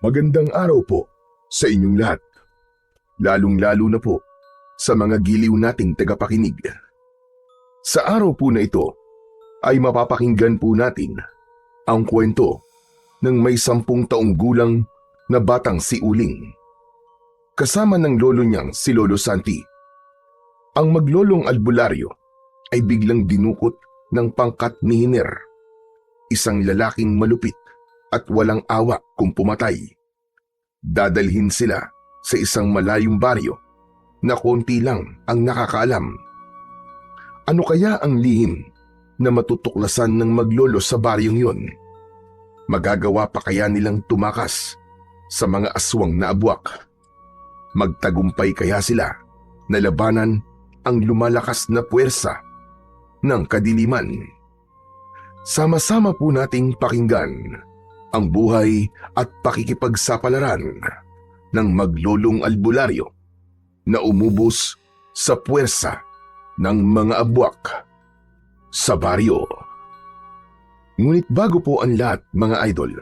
Magandang araw po sa inyong lahat, lalong-lalo na po sa mga giliw nating tagapakinig. Sa araw po na ito ay mapapakinggan po natin ang kwento ng may 10 taong gulang na batang si Uling. Kasama ng lolo niyang si Lolo Santi. Ang maglolong albularyo ay biglang dinukot ng pangkat ni Hiner, isang lalaking malupit at walang awa kung pumatay. Dadalhin sila sa isang malayong baryo na konti lang ang nakakaalam. Ano kaya ang lihim na matutuklasan ng maglolo sa baryong yon? Magagawa pa kaya nilang tumakas sa mga aswang na abwak? Magtagumpay kaya sila na labanan ang lumalakas na puwersa ng kadiliman? Sama-sama po nating pakinggan ang buhay at pakikipagsapalaran ng maglolong albularyo na umubos sa puwersa ng mga abwak sa baryo. Ngunit bago po ang lahat, mga idol,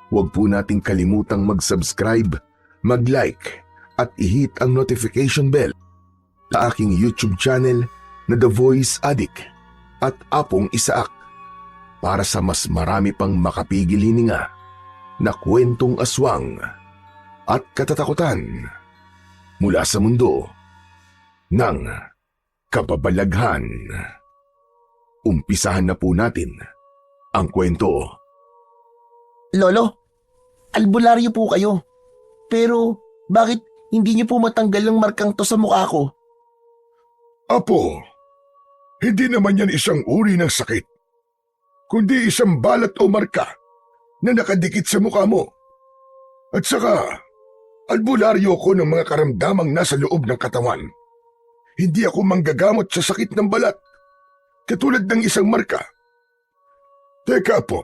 huwag po nating kalimutang mag-subscribe, mag-like at i-hit ang notification bell sa aking YouTube channel na The Voice Addict at Apong Isaak para sa mas marami pang makapigil hininga na kwentong aswang at katatakutan mula sa mundo ng kababalaghan. Umpisahan na po natin ang kwento. Lolo, albularyo po kayo. Pero bakit hindi niyo po matanggal ang markang to sa mukha ko? Apo, hindi naman yan isang uri ng sakit, kundi isang balat o marka na nakadikit sa mukha mo. At saka, albularyo ko ng mga karamdamang nasa loob ng katawan. Hindi ako manggagamot sa sakit ng balat, katulad ng isang marka. Teka po,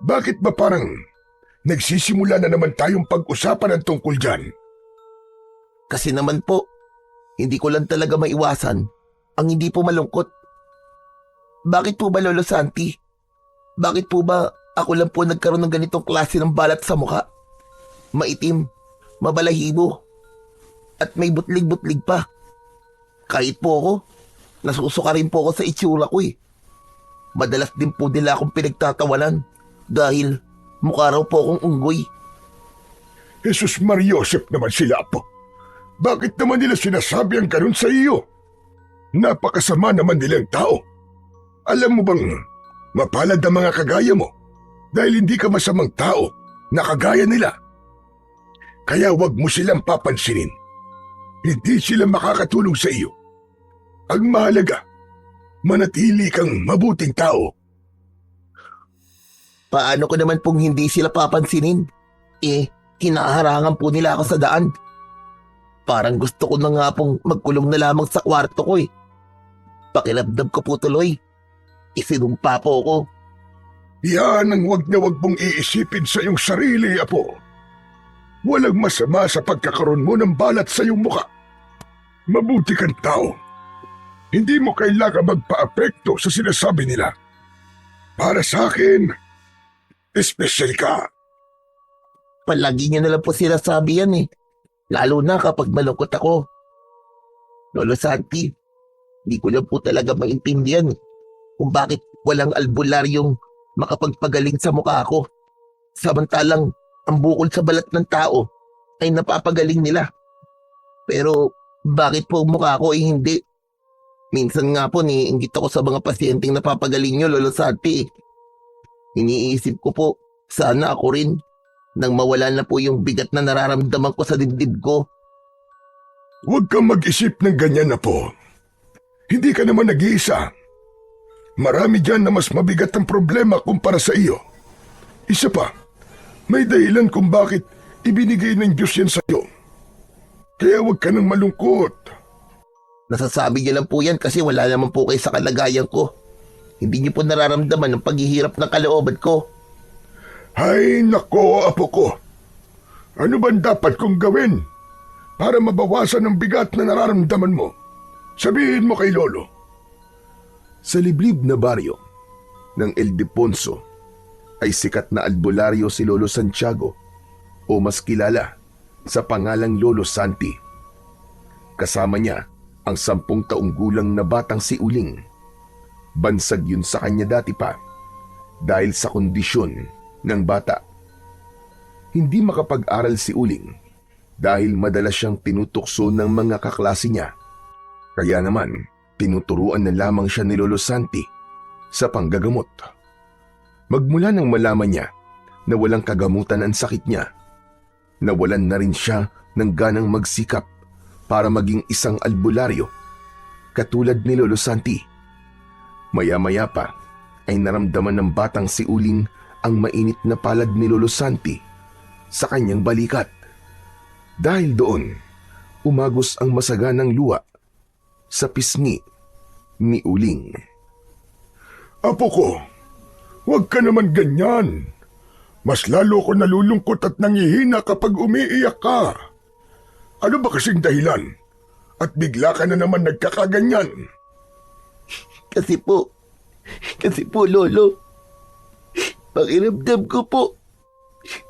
bakit ba parang nagsisimula na naman tayong pag-usapan ng tungkol dyan? Kasi naman po, hindi ko lang talaga maiwasan ang hindi po malungkot. Bakit po ba, Lolo Santi? Bakit po ba ako lang po nagkaroon ng ganitong klase ng balat sa mukha? Maitim, mabalahibo, at may butlig-butlig pa. Kahit po ako, nasusuka rin po ako sa itsura ko eh. Madalas din po nila akong pinagtatawanan dahil mukha raw po akong unggoy. Jesus Mariosep naman sila, Apo. Bakit naman nila sinasabi ang ganun sa iyo? Napakasama naman nilang tao. Alam mo bang mapalad ang mga kagaya mo dahil hindi ka masamang tao na kagaya nila? Kaya wag mo silang papansinin. Hindi sila makakatulong sa iyo. Ang mahalaga, manatili kang mabuting tao. Paano ko naman pong hindi sila papansinin? Kinaharangan po nila ako sa daan. Parang gusto ko na nga pong magkulong na lamang sa kwarto ko eh. Pakiramdam ko po tuloy. Isinumpa po ako. Yan ang wag na wag mong iisipin sa iyong sarili, Apo. Walang masama sa pagkakaroon mo ng balat sa iyong muka. Mabuti kang tao. Hindi mo kailangan magpa-apekto sa sinasabi nila. Para sa akin, espesyal ka. Palagi niya na lang po sinasabi yan eh. Lalo na kapag malungkot ako. Lolo Santi, hindi ko lang po talaga maintindihan kung bakit walang albularyong makapagpagaling sa mukha ko. Samantalang ang bukol sa balat ng tao ay napapagaling nila. Pero bakit po mukha ko ay hindi? Minsan nga po niinggit ako sa mga pasyenteng napapagaling nyo, Lolo Santi. Iniisip ko po, sana ako rin nang mawala na po yung bigat na nararamdaman ko sa dibdib ko. Huwag kang mag-isip ng ganyan, Apo. Hindi ka naman nag-iisa. Marami dyan na mas mabigat ang problema kumpara sa iyo. Isa pa, may dahilan kung bakit ibinigay ng Diyos yan sa iyo. Kaya huwag ka nang malungkot. Nasasabi niyo lang po yan kasi wala naman po kayo sa kalagayan ko. Hindi niyo po nararamdaman ang paghihirap ng kalooban ko. Ay, nako, Apo ko. Ano bang dapat kong gawin para mabawasan ang bigat na nararamdaman mo? Sabihin mo kay Lolo. Sa liblib na baryo ng Ildefonso ay sikat na albularyo si Lolo Santiago o mas kilala sa pangalang Lolo Santi. Kasama niya ang 10 taong gulang na batang si Uling. Bansag yun sa kanya dati pa dahil sa kondisyon ng bata. Hindi makapag-aral si Uling dahil madalas siyang tinutukso ng mga kaklase niya. Kaya naman, tinuturuan na lamang siya ni Lolo Santi sa panggagamot. Magmula nang malaman niya na walang kagamutan ang sakit niya, nawalan na rin siya ng ganang magsikap para maging isang albularyo katulad ni Lolo Santi. Maya-maya pa ay naramdaman ng batang si Uling ang mainit na palad ni Lolo Santi sa kanyang balikat. Dahil doon, umagos ang masaganang luha sa pisngi ni Uling. Apo ko, huwag ka naman ganyan. Mas lalo ko nalulungkot at nangihina kapag umiiyak ka. Ano ba kasing dahilan? At bigla ka na naman nagkakaganyan. Kasi po, Lolo, pakiramdam ko po,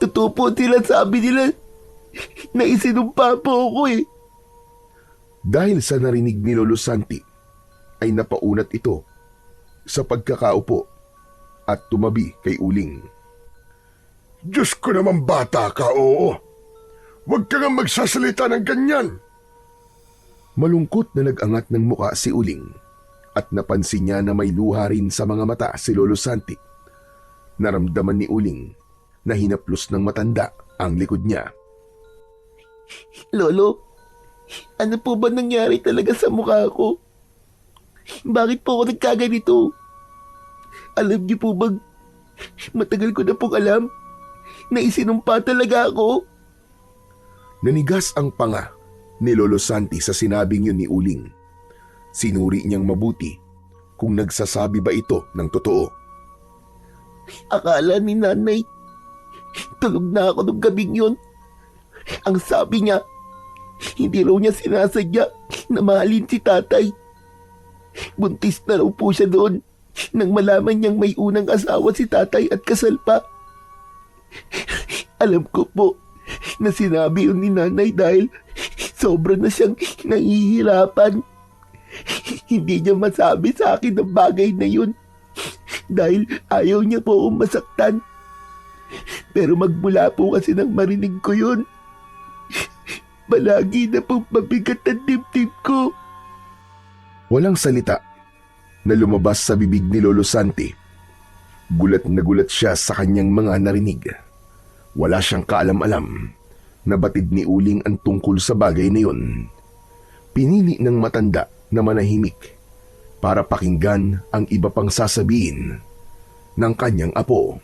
totoo po sila sabi nila na isinumpa po ako eh. Dahil sa narinig ni Lolo Santi, ay napaunat ito sa pagkakaupo at tumabi kay Uling. Diyos ko naman bata ka, oo. Huwag ka nga magsasalita ng ganyan. Malungkot na nag-angat ng muka si Uling at napansin niya na may luha rin sa mga mata si Lolo Santi. Naramdaman ni Uling na hinaplos ng matanda ang likod niya. Lolo, ano po ba nangyari talaga sa mukha ko? Bakit po ako nagkaganito? Alam niyo po bang matagal ko na pong alam na isinumpa talaga ako? Nanigas ang panga ni Lolo Santi sa sinabing yun ni Uling. Sinuri niyang mabuti kung nagsasabi ba ito ng totoo. Akala ni nanay, tulog na ako nung gabing yun. Ang sabi niya, hindi raw niya sinasadya na mahalin si tatay. Buntis na raw po siya doon nang malaman niyang may unang asawa si tatay at kasal pa. Alam ko po na sinabi yun ni nanay dahil sobra na siyang nahihirapan. Hindi niya masabi sa akin ang bagay na yun dahil ayaw niya po akong masaktan. Pero magmula po kasi nang marinig ko yun, palagi na pong mabigat ang dibdib ko. Walang salita na lumabas sa bibig ni Lolo Santi. Gulat na gulat siya sa kanyang mga narinig. Wala siyang kaalam-alam na batid ni Uling ang tungkol sa bagay na yun. Pinili ng matanda na manahimik para pakinggan ang iba pang sasabihin ng kanyang apo.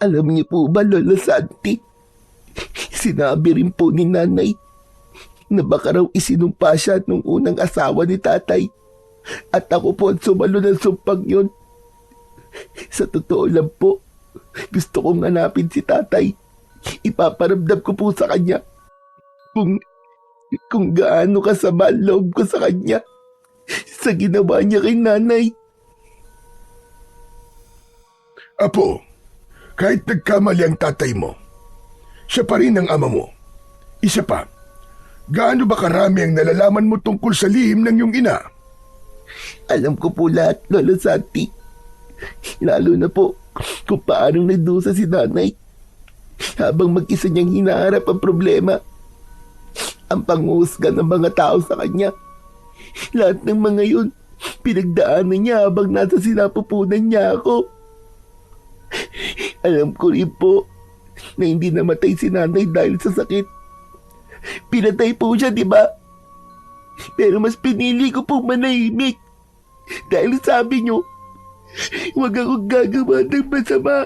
Alam niyo po ba, Lolo Santi? Sinabi rin po ni nanay na baka raw isinumpa siya nung unang asawa ni tatay at ako po ang sumalo ng sumpang yun. Sa totoo lang po, gusto kong hanapin si tatay. Ipaparamdam ko po sa kanya kung gaano kasama ang loob ko sa kanya sa ginawa niya kay nanay. Apo, kahit nagkamali ang tatay mo, siya pa rin ang ama mo. Isa pa, gaano ba karami ang nalalaman mo tungkol sa lihim ng iyong ina? Alam ko po lahat, Lolo Santi. Lalo na po kung paanong nagdusa si nanay habang mag-isa niyang hinaharap ang problema. Ang panghusga ng mga tao sa kanya. Lahat ng mga yun, pinagdaanan niya habang nasa sinapupunan niya ako. Alam ko rin po na hindi namatay si nanay dahil sa sakit. Pinatay po siya, di ba? Pero mas pinili ko pong manahimik. Dahil sabi niyo, huwag akong gagawa ng masama.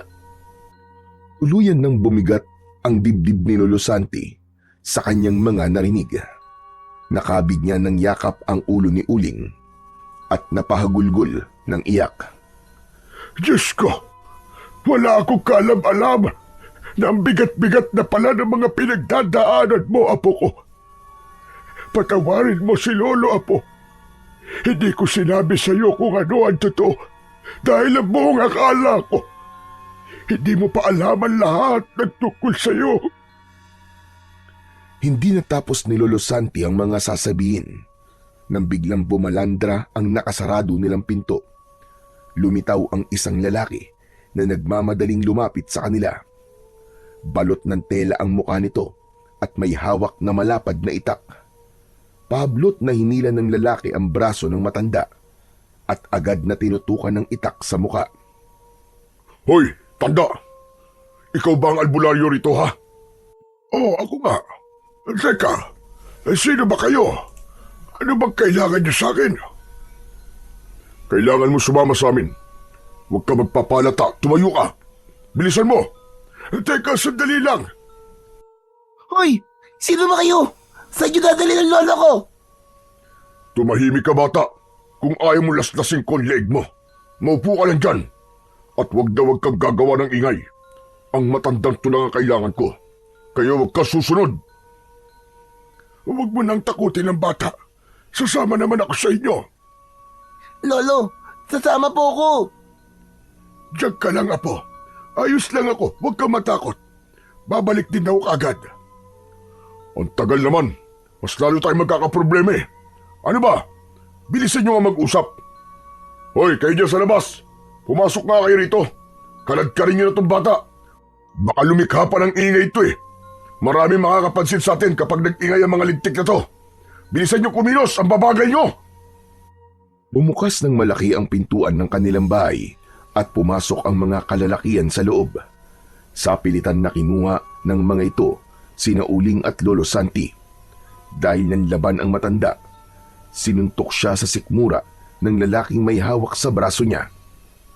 Tuluyan nang bumigat ang dibdib ni Lolo Santi sa kanyang mga narinig. Nakabig niya ng yakap ang ulo ni Uling at napahagulgol ng iyak. Diyos ko, wala akong kaalam-alam na ang bigat-bigat na pala ng mga pinagdadaanan mo, apo ko. Patawarin mo si Lolo, apo. Hindi ko sinabi sa iyo kung ano ang totoo dahil ang buong akala ko. Hindi mo pa alaman lahat ng tungkol sa'yo. Hindi natapos ni Lolo Santi ang mga sasabihin nang biglang bumalandra ang nakasarado nilang pinto. Lumitaw ang isang lalaki na nagmamadaling lumapit sa kanila. Balot ng tela ang mukha nito at may hawak na malapad na itak. Pablot na hinila ng lalaki ang braso ng matanda at agad na tinutukan ng itak sa mukha. Hoy, tanda! Ikaw ba ang albularyo rito, ha? Oo, ako nga. Teka, sino ba kayo? Ano bang kailangan niyo sa akin? Kailangan mo sumama sa amin. Huwag ka magpapalata. Tumayo ka. Bilisan mo. Teka, sandali lang. Hoy! Sino ba kayo? Saan niyo dadali ng lolo ko? Tumahimik ka, bata. Kung ayaw mo laslasin ko ang leeg mo, maupo ka lang dyan. At huwag kang gagawa ng ingay. Ang matandang to lang ang kailangan ko. Kaya huwag ka susunod. Huwag mo nang takutin ang bata. Sasama naman ako sa inyo. Lolo, sasama po ako. Diyan ka lang, apo. Ayos lang ako. Huwag kang matakot. Babalik din ako agad. Ang tagal naman. Mas lalo tayong magkakaproblema eh. Ano ba? Bilisan nyo nga mag-usap. Hoy, kayo dyan sa labas. Pumasok nga kayo rito. Kalad ka rin nyo na itong bata. Baka lumikha pa ng ingay ito eh. Marami makakapansin sa atin kapag nag-ingay ang mga lintik na to. Bilisan nyo kumilos, ang babagal nyo! Bumukas ng malaki ang pintuan ng kanilang bahay at pumasok ang mga kalalakian sa loob. Sa pilitan na kinuha ng mga ito, sina Uling at Lolo Santi. Dahil nanlaban ang matanda, sinuntok siya sa sikmura ng lalaking may hawak sa braso niya.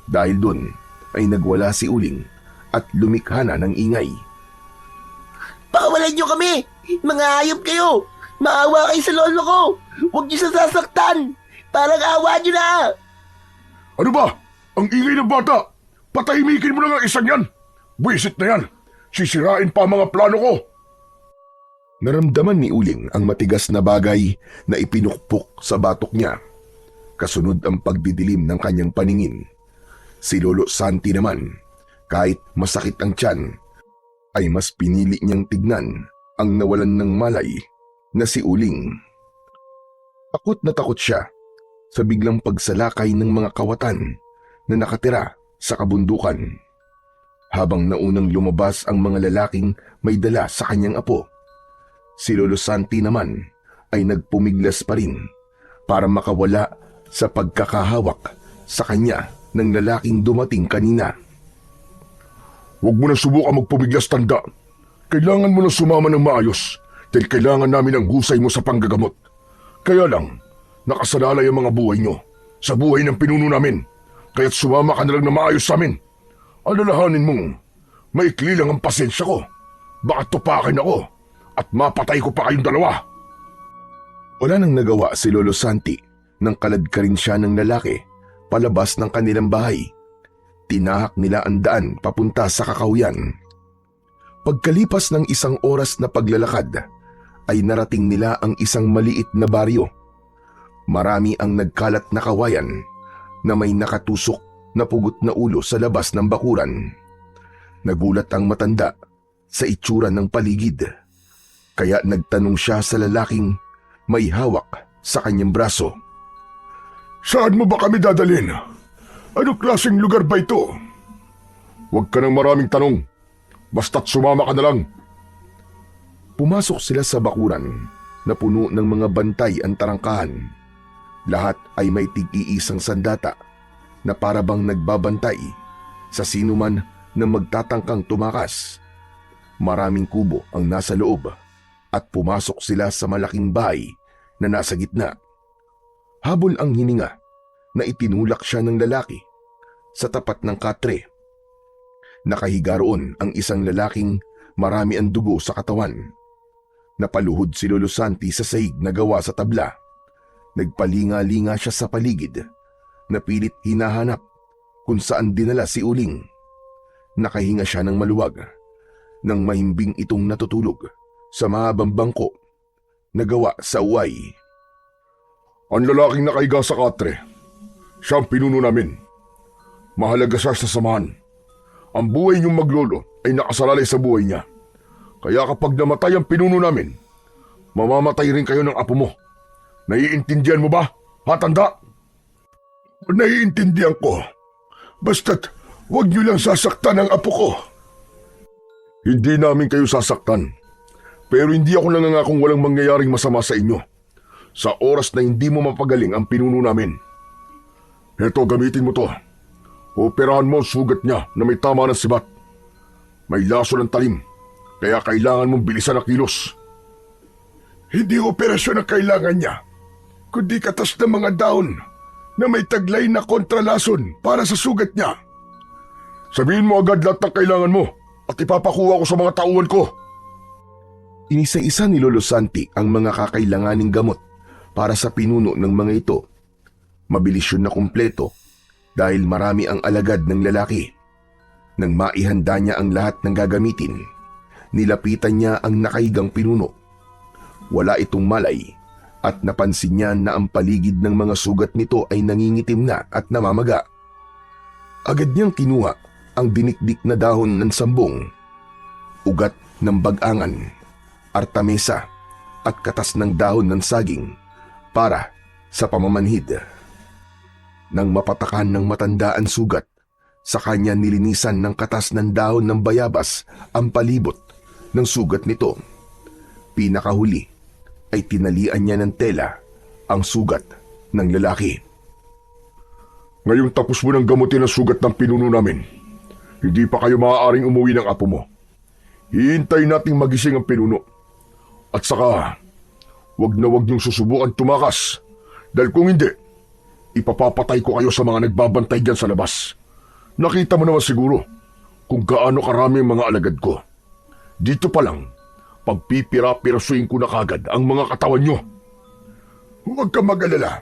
Dahil dun ay nagwala si Uling at lumikha na ng ingay. Pakawalan niyo kami! Mga hayop kayo! Maawa kayo sa lolo ko! Huwag niyo siya sasaktan! Parang awa niyo na! Ano ba? Ang ingay ng bata! Patahimikin mo lang ang isang yan! Buisit na yan! Sisirain pa ang mga plano ko! Naramdaman ni Uling ang matigas na bagay na ipinukpok sa batok niya. Kasunod ang pagdidilim ng kanyang paningin. Si Lolo Santi naman, kahit masakit ang tiyan, ay mas pinili niyang tignan ang nawalan ng malay na si Uling. Takot na takot siya sa biglang pagsalakay ng mga kawatan na nakatira sa kabundukan. Habang naunang lumabas ang mga lalaking may dala sa kanyang apo, si Lolo Santi naman ay nagpumiglas pa rin para makawala sa pagkakahawak sa kanya ng lalaking dumating kanina. Huwag mo na subukan magpumiglas, tanda. Kailangan mo na sumama ng maayos dahil kailangan namin ang husay mo sa panggagamot. Kaya lang, nakasalalay ang mga buhay nyo sa buhay ng pinuno namin. Kaya't sumama ka na lang na maayos sa amin. Alalahanin mong maikli lang ang pasensya ko. Baka tupakin ako at mapatay ko pa kayong dalawa. Wala nang nagawa si Lolo Santi nang kalad ka rin siya ng lalaki palabas ng kanilang bahay. Tinahak nila ang daan papunta sa kakahuyan. Pagkalipas ng isang oras na paglalakad, ay narating nila ang isang maliit na baryo. Marami ang nagkalat na kawayan na may nakatusok na pugot na ulo sa labas ng bakuran. Nagulat ang matanda sa itsura ng paligid, kaya nagtanong siya sa lalaking may hawak sa kanyang braso. Saan mo ba kami dadalhin? Anong klaseng lugar ba ito? Huwag ka ng maraming tanong. Basta't sumama ka na lang. Pumasok sila sa bakuran na puno ng mga bantay ang tarangkahan. Lahat ay may tig-iisang sandata na parabang nagbabantay sa sinuman na magtatangkang tumakas. Maraming kubo ang nasa loob at pumasok sila sa malaking bahay na nasa gitna. Habol ang hininga na itinulak siya ng lalaki sa tapat ng katre. Nakahiga roon ang isang lalaking marami ang dugo sa katawan. Napaluhod si Lolo Santi sa sahig na gawa sa tabla. Nagpalinga-linga siya sa paligid, napilit hinahanap kung saan dinala si Uling. Nakahinga siya ng maluwag nang mahimbing itong natutulog sa mahabang bangko na gawa sa uway. Ang lalaking nakahiga sa katre, siya ang pinuno namin. Mahalaga siya sa samahan. Ang buhay niyong maglolo ay nakasalalay sa buhay niya. Kaya kapag namatay ang pinuno namin, mamamatay rin kayo ng apo mo. Naiintindihan mo ba, hatanda? Naiintindihan ko. Basta't huwag niyo lang sasaktan ang apo ko. Hindi namin kayo sasaktan. Pero hindi ako nangangakong walang mangyayaring masama sa inyo. Sa oras na hindi mo mapagaling ang pinuno namin. Heto, gamitin mo to. Operahan mo ang sugat niya na may tama ng sibat. May laso ng talim, kaya kailangan mong bilisan ang kilos. Hindi operasyon ang kailangan niya, kundi katas ng mga daon na may taglay na kontralason para sa sugat niya. Sabihin mo agad lahat ng kailangan mo at ipapakuha ko sa mga tauhan ko. Inisa-isa ni Lolo Santi ang mga kakailanganing gamot para sa pinuno ng mga ito. Mabilis yun na kumpleto dahil marami ang alagad ng lalaki. Nang maihanda niya ang lahat ng gagamitin, nilapitan niya ang nakahigang pinuno. Wala itong malay at napansin niya na ang paligid ng mga sugat nito ay nangingitim na at namamaga. Agad niyang kinuha ang dinikdik na dahon ng sambong, ugat ng bagangan, artamesa at katas ng dahon ng saging para sa pamamanhid. Nang mapatakan ng matanda ang sugat, sa kanya nilinisan ng katas ng dahon ng bayabas ang palibot ng sugat nito. Pinakahuli ay tinalian niya ng tela ang sugat ng lalaki. Ngayong tapos mo ng gamutin ang sugat ng pinuno namin, hindi pa kayo maaaring umuwi ng apo mo. Hihintayin nating magising ang pinuno. At saka, wag niyong susubukan tumakas. Dahil kung hindi, ipapapatay ko kayo sa mga nagbabantay dyan sa labas. Nakita mo naman siguro kung gaano karami ang mga alagad ko. Dito pa lang, pagpipira-pirasuin ko na kagad ang mga katawan nyo. Huwag kang mag-alala.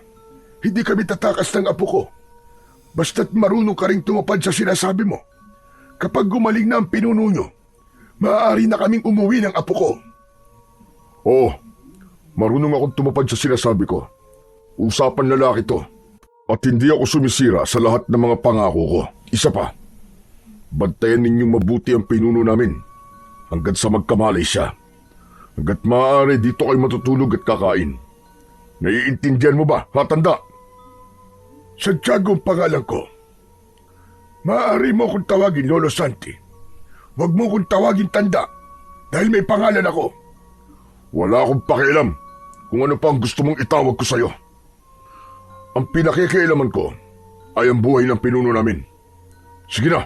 Hindi kami tatakas ng apo ko. Basta't marunong ka rin tumupad sa sinasabi mo. Kapag gumaling na ang pinuno nyo, maaari na kaming umuwi ng apo ko. Oo, marunong akong tumupad sa sinasabi ko. Usapan lalaki to. At hindi ako sumisira sa lahat ng mga pangako ko. Isa pa, bantayan ninyong mabuti ang pinuno namin hanggang sa magkamalay siya. Hanggat maaari dito kayo matutulog at kakain. Naiintindihan mo ba, hatanda? Santiago ang pangalan ko. Maaari mo akong tawagin Lolo Santi. Huwag mo akong tawagin tanda dahil may pangalan ako. Wala akong pakialam kung ano pa ang gusto mong itawag ko sa'yo. Ang pinakikialaman ko ay ang buhay ng pinuno namin. Sige na,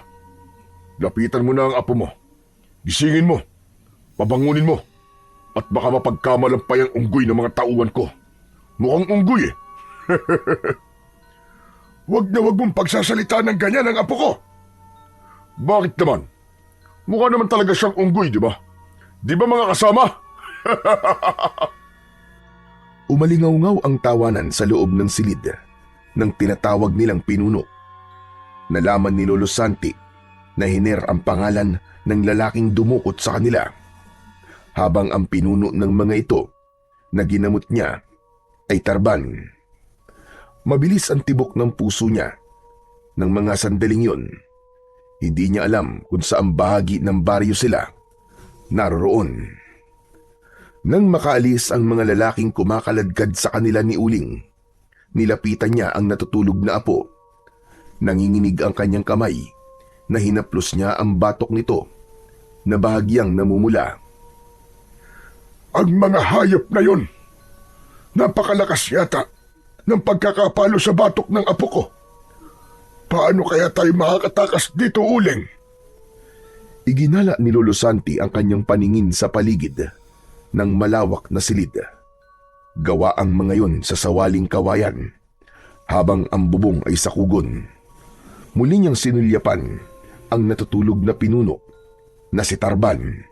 lapitan mo na ang apo mo. Gisingin mo, pabangunin mo, at baka mapagkamalampay ang unggoy ng mga tauhan ko. Mukhang unggoy eh. Huwag na huwag mong pagsasalita ng ganyan ang apo ko. Bakit naman? Mukha naman talaga siyang unggoy, di ba? Di ba mga kasama? Umalingaw-ngaw ang tawanan sa loob ng silid ng tinatawag nilang pinuno. Nalaman ni Lolo Santi na hiner ang pangalan ng lalaking dumukot sa kanila, habang ang pinuno ng mga ito na ginamot niya ay Tarban. Mabilis ang tibok ng puso niya ng mga sandaling yun. Hindi niya alam kung saang bahagi ng baryo sila naroroon. Nang makaalis ang mga lalaking kumakaladkad sa kanila ni Uling, nilapitan niya ang natutulog na apo. Nanginginig ang kanyang kamay na hinaplos niya ang batok nito na bahagyang namumula. Ang mga hayop na yon, napakalakas yata ng pagkakapalo sa batok ng apo ko. Paano kaya tayo makakatakas dito, Uling? Iginala ni Lolo Santi ang kanyang paningin sa paligid ng malawak na silid. Gawa ang mga yon sa sawaling kawayan, habang ang bubong ay sakugon. Muli niyang sinulyapan ang natutulog na pinuno na si Tarban.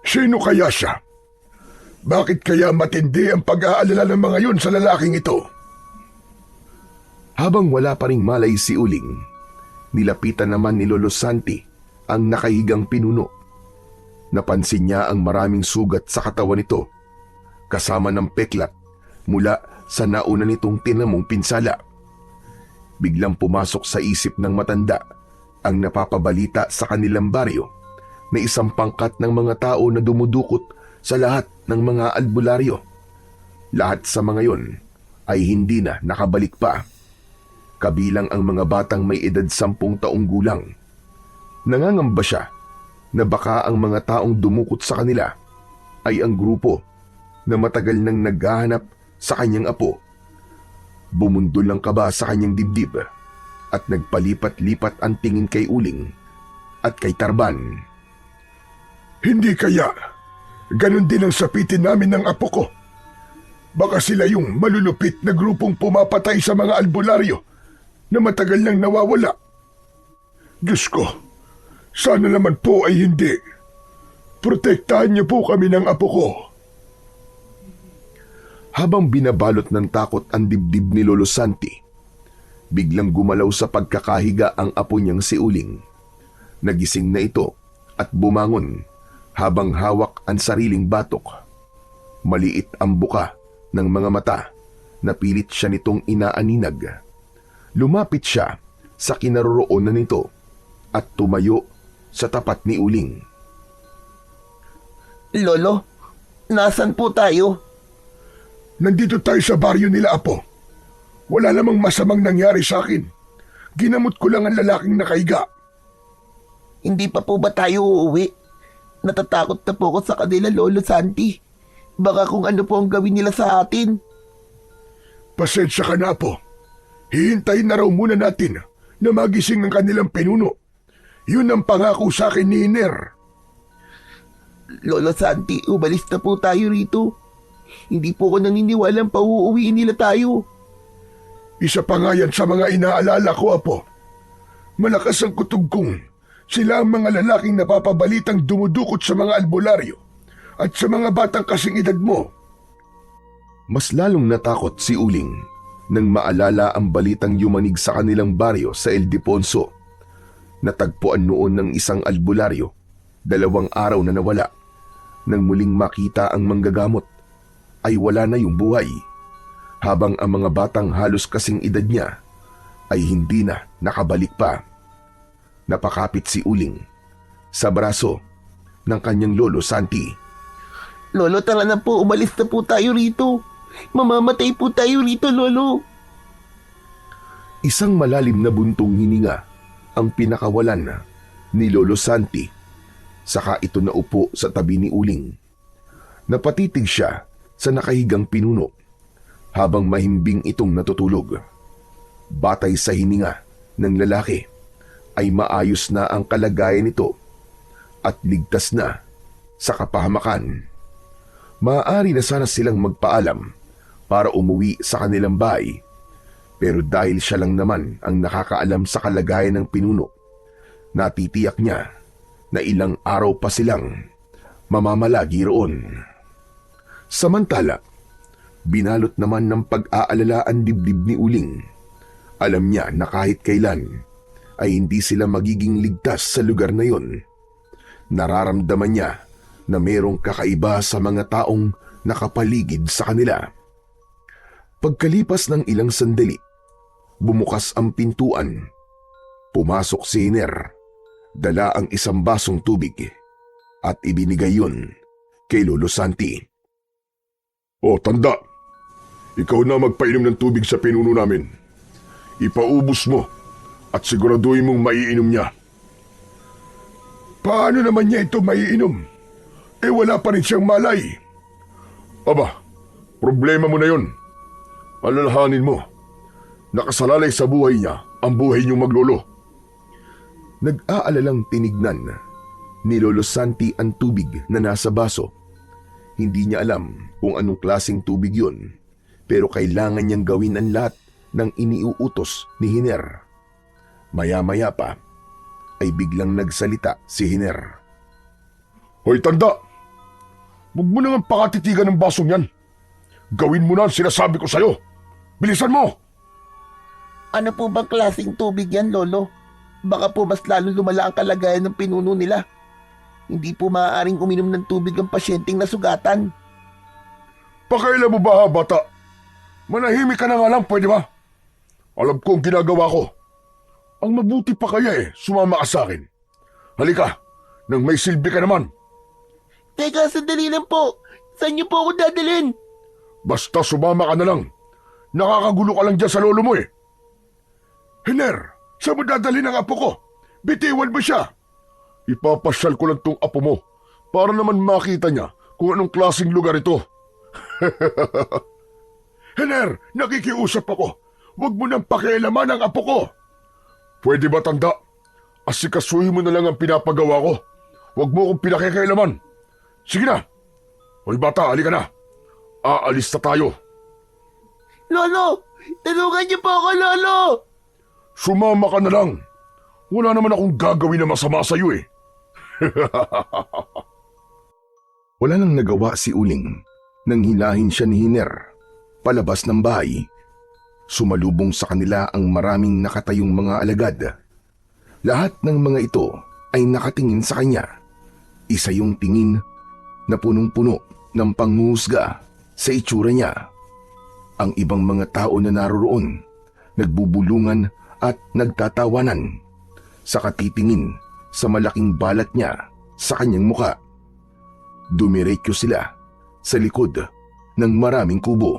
Sino kaya siya? Bakit kaya matindi ang pag-aalala ng mga yon sa lalaking ito? Habang wala pa ring malay si Uling, nilapitan naman ni Lolo Santi ang nakahigang pinuno. Napansin niya ang maraming sugat sa katawan nito, kasama ng peklat mula sa nauna nitong tinamong pinsala. Biglang pumasok sa isip ng matanda ang napapabalita sa kanilang baryo na isang pangkat ng mga tao na dumudukot sa lahat ng mga albularyo. Lahat sa mga yon ay hindi na nakabalik pa. Kabilang ang mga batang may edad 10 taong gulang. Nangangamba siya na baka ang mga taong dumukot sa kanila ay ang grupo na matagal nang naghahanap sa kanyang apo. Bumundol ang kaba sa kanyang dibdib at nagpalipat-lipat ang tingin kay Uling at kay Tarban. Hindi kaya ganun din ang sapitin namin ng apo ko? Baka sila yung malulupit na grupong pumapatay sa mga albularyo na matagal nang nawawala. Diyos ko, sana naman po ay hindi. Protektahan niyo po kami ng apo ko. Habang binabalot ng takot ang dibdib ni Lolo Santi, biglang gumalaw sa pagkakahiga ang apo niyang si Uling. Nagising na ito at bumangon habang hawak ang sariling batok. Maliit ang buka ng mga mata na pilit siya nitong inaaninag. Lumapit siya sa kinaroroonan nito at tumayo sa tapat ni Uling. Lolo, nasan po tayo? Nandito tayo sa baryo nila, apo. Wala namang masamang nangyari sa akin. Ginamot ko lang ang lalaking nakahiga. Hindi pa po ba tayo uuwi? Natatakot na po ako sa kanila, Lolo Santi. Baka kung ano po ang gawin nila sa atin. Pasensya ka na, apo. Hihintayin na raw muna natin na magising ang kanilang pinuno. Yun ang pangako sa akin ni Hiner. Lolo Santi, umalis na po tayo rito. Hindi po ako naniniwalang pauuwiin nila tayo. Isa pa nga yan sa mga inaalala ko, apo. Malakas ang kutub kong sila ang mga lalaking napapabalitang dumudukot sa mga albularyo at sa mga batang kasing edad mo. Mas lalong natakot si Uling nang maalala ang balitang yumanig sa kanilang baryo sa Ildefonso. Natagpuan noon ng isang albularyo, 2 araw na nawala. Nang muling makita ang manggagamot, ay wala na yung buhay, habang ang mga batang halos kasing edad niya ay hindi na nakabalik pa. Napakapit si Uling sa braso ng kanyang Lolo Santi. Lolo, tara na po, umalis na po tayo rito. Mamamatay po tayo rito, Lolo. Isang malalim na buntong hininga ang pinakawalan ni Lolo Santi. Saka ito naupo sa tabi ni Uling. Napatitig siya sa nakahigang pinuno habang mahimbing itong natutulog. Batay sa hininga ng lalaki ay maayos na ang kalagayan nito at ligtas na sa kapahamakan. Maaari na sana silang magpaalam para umuwi sa kanilang bahay, pero dahil siya lang naman ang nakakaalam sa kalagayan ng pinuno, natitiyak niya na ilang araw pa silang mamamalagi roon. Samantala, binalot naman ng pag-aalala ang dibdib ni Uling. Alam niya na kahit kailan ay hindi sila magiging ligtas sa lugar na yon. Nararamdaman niya na mayroong kakaiba sa mga taong nakapaligid sa kanila. Pagkalipas ng ilang sandali, bumukas ang pintuan. Pumasok si Hiner, dala ang isang basong tubig at ibinigay yun kay Lolo Santi. O, tanda. Ikaw na magpainom ng tubig sa pinuno namin. Ipaubos mo at siguraduhin mong maiinom niya. Paano naman niya ito maiinom? Wala pa rin siyang malay. Aba, problema mo na yun. Alalahanin mo, nakasalalay sa buhay niya ang buhay niyong maglolo. Nag-aalalang tinignan ni Lolo Santi ang tubig na nasa baso. Hindi niya alam kung anong klaseng tubig yun, pero kailangan niyang gawin ang lahat ng iniuutos ni Hiner. Maya-maya pa ay biglang nagsalita si Hiner. Hoy, tanda! Huwag mo naman pakatitigan ng basong yan. Gawin mo na ang sinasabi ko sa'yo. Bilisan mo! Ano po bang klaseng tubig yan, Lolo? Baka po mas lalo lumala ang kalagayan ng pinuno nila. Hindi po maaaring uminom ng tubig ang pasyenteng nasugatan. Pakailan mo ba, ha, bata? Manahimik ka na nga lang, pwede ba? Alam ko ang ginagawa ko. Ang mabuti pa kaya sumama ka sa akin. Halika, nang may silbi ka naman. Teka, sandali lang po. Saan niyo po ako dadalhin? Basta sumama ka na lang. Nakakagulo ka lang dyan sa lolo mo Hiner, saan mo dadalhin ang apo ko? Bitiwan mo siya. Ipapasyal ko lang tong apo mo para naman makita niya kung anong klaseng lugar ito. Hiner, nakikiusap ako. Huwag mo nang pakialaman ang apo ko. Pwede ba, tanda? Asikasuhin mo na lang ang pinapagawa ko. Huwag mo akong pinakikialaman. Sige na. Hoy bata, halika na. Aalis na tayo. Lolo! Tulungan niyo po ako, Lolo! Sumama ka na lang. Wala naman akong gagawin na masama sa'yo Wala nang nagawa si Uling nang hilahin siya ni Hiner palabas ng bahay. Sumalubong sa kanila ang maraming nakatayong mga alagad. Lahat ng mga ito ay nakatingin sa kanya. Isa yung tingin na punong-puno ng panghuhusga sa itsura niya. Ang ibang mga tao na naroroon, nagbubulungan at nagtatawanan sa katitingin sa malaking balat niya sa kanyang muka. Dumiretso sila sa likod ng maraming kubo.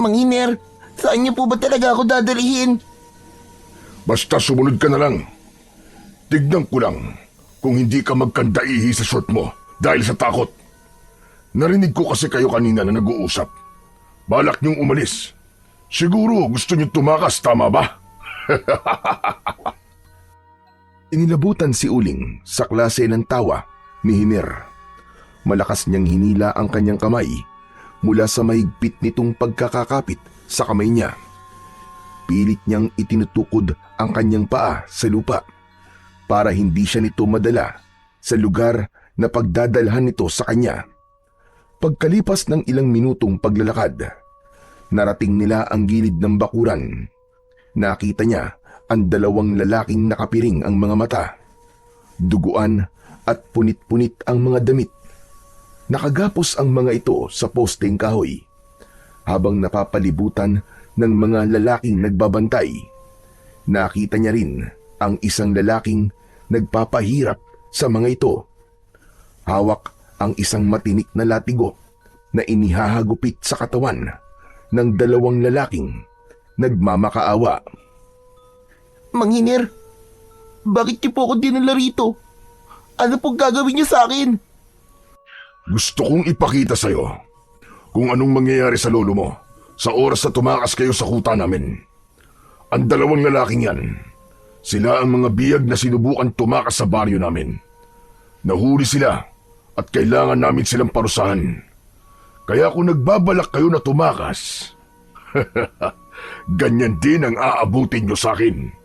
Mang Hiner, saan niyo po ba talaga ako dadalhin? Basta sumunod ka na lang. Tignan ko lang kung hindi ka magkandaihi sa short mo dahil sa takot. Narinig ko kasi kayo kanina na nag-uusap. Balak niyong umalis. Siguro gusto niyong tumakas, tama ba? Inilabutan si Uling sa klase ng tawa ni Hiner. Malakas niyang hinila ang kanyang kamay mula sa mahigpit nitong pagkakakapit sa kamay niya. Pilit niyang itinutukod ang kanyang paa sa lupa para hindi siya nito madala sa lugar na pagdadalhan nito sa kanya. Pagkalipas ng ilang minutong paglalakad, narating nila ang gilid ng bakuran. Nakita niya ang dalawang lalaking nakapiring ang mga mata. Duguan at punit-punit ang mga damit. Nakagapos ang mga ito sa posteng kahoy habang napapalibutan ng mga lalaking nagbabantay. Nakita niya rin ang isang lalaking nagpapahirap sa mga ito. Hawak ang isang matinik na latigo na inihahagupit sa katawan ng dalawang lalaking nagmamakaawa. Mang Hiner, bakit niyo po ako dinala rito? Ano pong gagawin niyo sa akin? Gusto kong ipakita sa'yo kung anong mangyayari sa lolo mo sa oras na tumakas kayo sa kuta namin. Ang dalawang lalaking yan, sila ang mga biyag na sinubukan tumakas sa baryo namin. Nahuli sila at kailangan namin silang parusahan. Kaya kung nagbabalak kayo na tumakas, ganyan din ang aabutin nyo sa akin.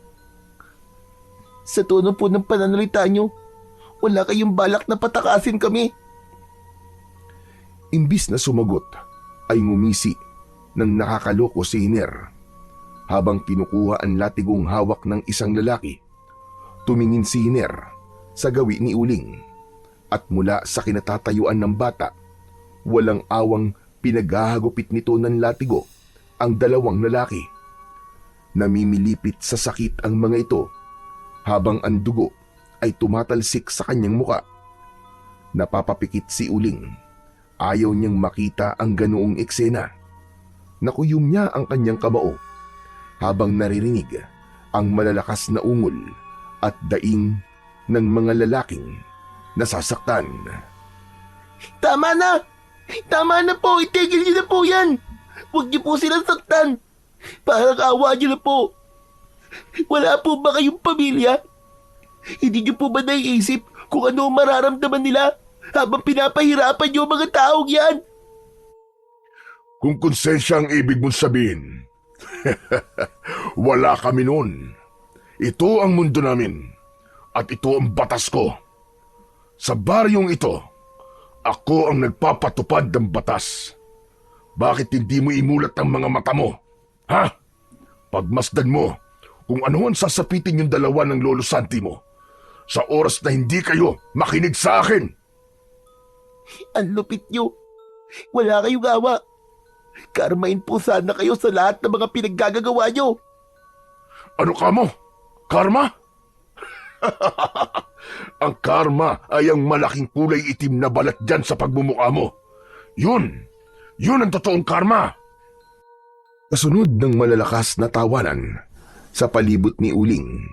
Sa tono po ng pananalita niyo, wala kayong balak na patakasin kami. Imbis na sumagot, ay ngumisi ng nakakaloko si Hiner. Habang kinukuha ang latigong hawak ng isang lalaki, tumingin si Hiner sa gawi ni Uling. At mula sa kinatatayuan ng bata, walang awang pinaghahagupit nito ng latigo ang dalawang lalaki. Namimilipit sa sakit ang mga ito habang ang dugo ay tumatalsik sa kanyang muka. Napapapikit si Uling. Ayaw niyang makita ang ganoong eksena. Nakuyom niya ang kanyang kamao habang naririnig ang malalakas na ungol at daing ng mga lalaking nasasaktan. Tama na! Tama na po! Itigil niyo na po yan! Huwag niyo po silang saktan! Parang awa niyo na po! Wala po ba kayong pamilya? Hindi niyo po ba naiisip kung ano ang mararamdaman nila habang pinapahirapan niyo ang mga taong yan? Kung konsensya ang ibig mong sabihin, wala kami noon. Ito ang mundo namin at ito ang batas ko. Sa baryong ito, ako ang nagpapatupad ng batas. Bakit hindi mo imulat ang mga mata mo? Ha? Pagmasdan mo kung ano ang sasapitin yung dalawa ng Lolo Santi mo sa oras na hindi kayo makinig sa akin. Ang lupit niyo. Wala kayong awa. Karmain po sana kayo sa lahat ng mga pinaggagawa niyo. Ano ka mo? Karma? Ang karma ay ang malaking kulay itim na balat dyan sa pagmumukha mo. Yun ang totoong karma. Kasunod ng malalakas na tawanan sa palibot ni Uling.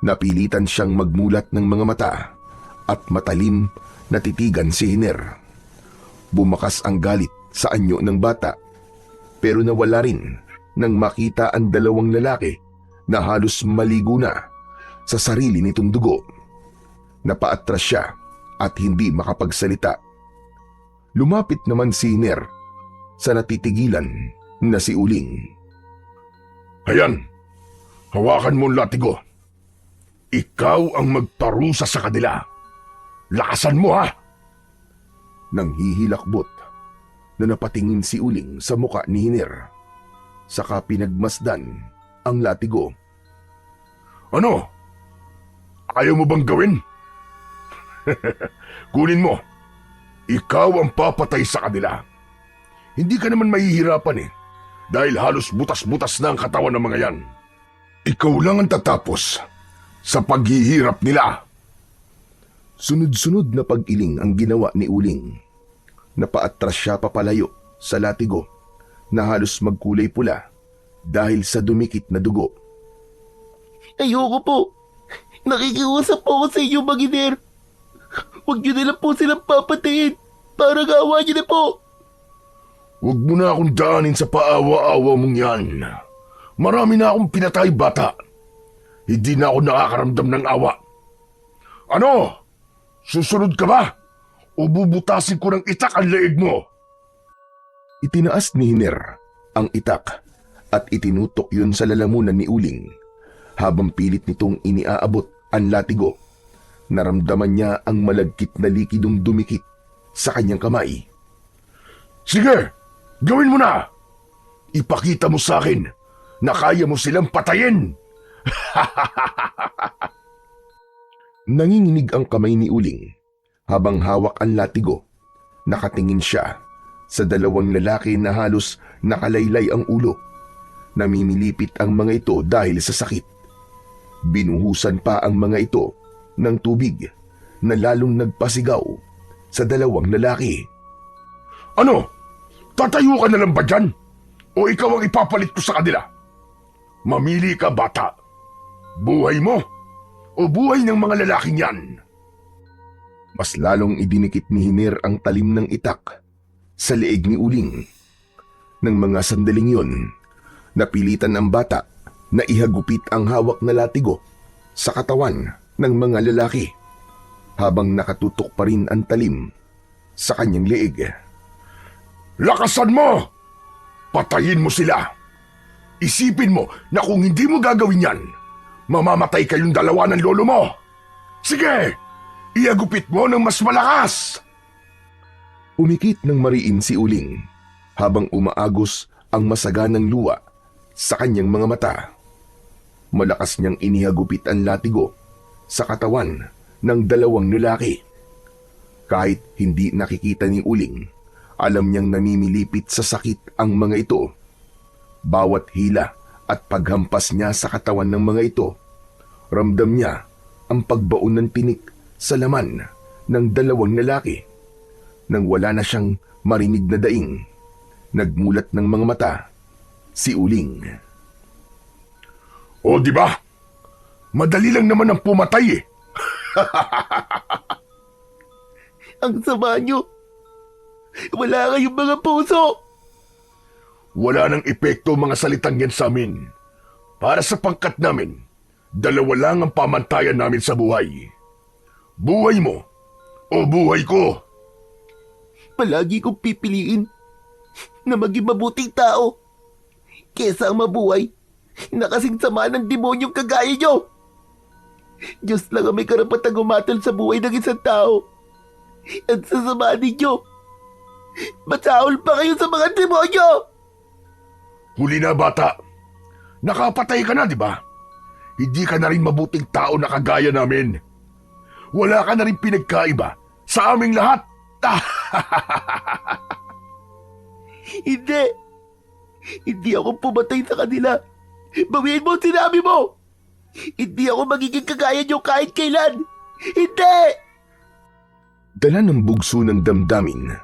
Napilitan siyang magmulat ng mga mata at matalim na titigan si Hiner. Bumakas ang galit sa anyo ng bata pero nawala rin nang makita ang dalawang lalaki na halos maligo na sa sarili nitong dugo. Napaatras siya at hindi makapagsalita. Lumapit naman si Hiner sa natitigilan na si Uling. Ayan, hawakan mo ang latigo. Ikaw ang magparusa sa kanila. Lakasan mo ha! Nang hihilakbot na napatingin si Uling sa muka ni Hiner, saka pinagmasdan ang latigo. Ano? Ayaw mo bang gawin? Kunin mo. Ikaw ang papatay sa kanila. Hindi ka naman mahihirapan eh, dahil halos butas-butas na ang katawan ng mga yan. Ikaw lang ang tatapos sa paghihirap nila. Sunod-sunod na pag-iling ang ginawa ni Uling. Napaatras siya papalayo sa latigo na halos magkulay pula dahil sa dumikit na dugo. Ayoko po. Nakikiusap po ako sa inyo, Mag-Iner. Huwag niyo na lang po silang papatayin. Parang awa niyo na po. Huwag mo na akong daanin sa paawa-awa mong yan. Marami na akong pinatay, bata. Hindi na ako nakakaramdam ng awa. Ano? Susunod ka ba? O bubutasin ko ng itak ang leeg mo? Itinaas ni Hiner ang itak at itinutok yun sa lalamunan ni Uling. Habang pilit nitong iniaabot ang latigo, naramdaman niya ang malagkit na likidong dumikit sa kanyang kamay. Sige, gawin mo na! Ipakita mo sa akin na kaya mo silang patayin! Nanginginig ang kamay ni Uling habang hawak ang latigo. Nakatingin siya sa dalawang lalaki na halos nakalaylay ang ulo. Namimilipit ang mga ito dahil sa sakit. Binuhusan pa ang mga ito ng tubig na lalong nagpasigaw sa dalawang lalaki. Ano? Tatayo ka na lang ba dyan? O ikaw ang ipapalit ko sa kanila? Mamili ka, bata. Buhay mo o buhay ng mga lalaking yan? Mas lalong idinikit ni Hiner ang talim ng itak sa leeg ni Uling. Nang mga sandaling yun, napilitan ang bata na ihagupit ang hawak na latigo sa katawan ng mga lalaki habang nakatutok pa rin ang talim sa kanyang leeg. Lakasan mo! Patayin mo sila! Isipin mo na kung hindi mo gagawin yan, mamamatay kayong dalawa ng lolo mo! Sige! Iagupit mo ng mas malakas! Umikit ng mariin si Uling habang umaagos ang masaganang luwa sa kanyang mga mata. Malakas niyang inihagupit ang latigo sa katawan ng dalawang lalaki. Kahit hindi nakikita ni Uling, alam niyang namimilipit sa sakit ang mga ito. Bawat hila at paghampas niya sa katawan ng mga ito, ramdam niya ang pagbaon ng tinik sa laman ng dalawang lalaki. Nang wala na siyang marinig na daing, nagmulat ng mga mata si Uling. O di ba? Madali lang naman ang pumatay eh. Ang sama niyo. Wala kayong mga puso. Wala nang epekto mga salitang yan sa amin. Para sa pangkat namin, dalawa lang ang pamantayan namin sa buhay. Buhay mo o buhay ko. Palagi kong pipiliin na maging mabuting tao kesa ang mabuhay na kasing sama ng demonyong kagaya nyo. Diyos lang ang may karapatang umatol sa buhay ng isang tao. At sa sama ninyo, matahol pa kayo sa mga demonyo! Huli na, bata. Nakapatay ka na, di ba? Hindi ka na rin mabuting tao na kagaya namin. Wala ka na rin pinagkaiba sa aming lahat. Hindi. Hindi ako pumatay sa kanila. Bawiin mo ang sinabi mo! Hindi ako magiging kagaya niyo kahit kailan. Hindi! Dala ng bugso ng damdamin,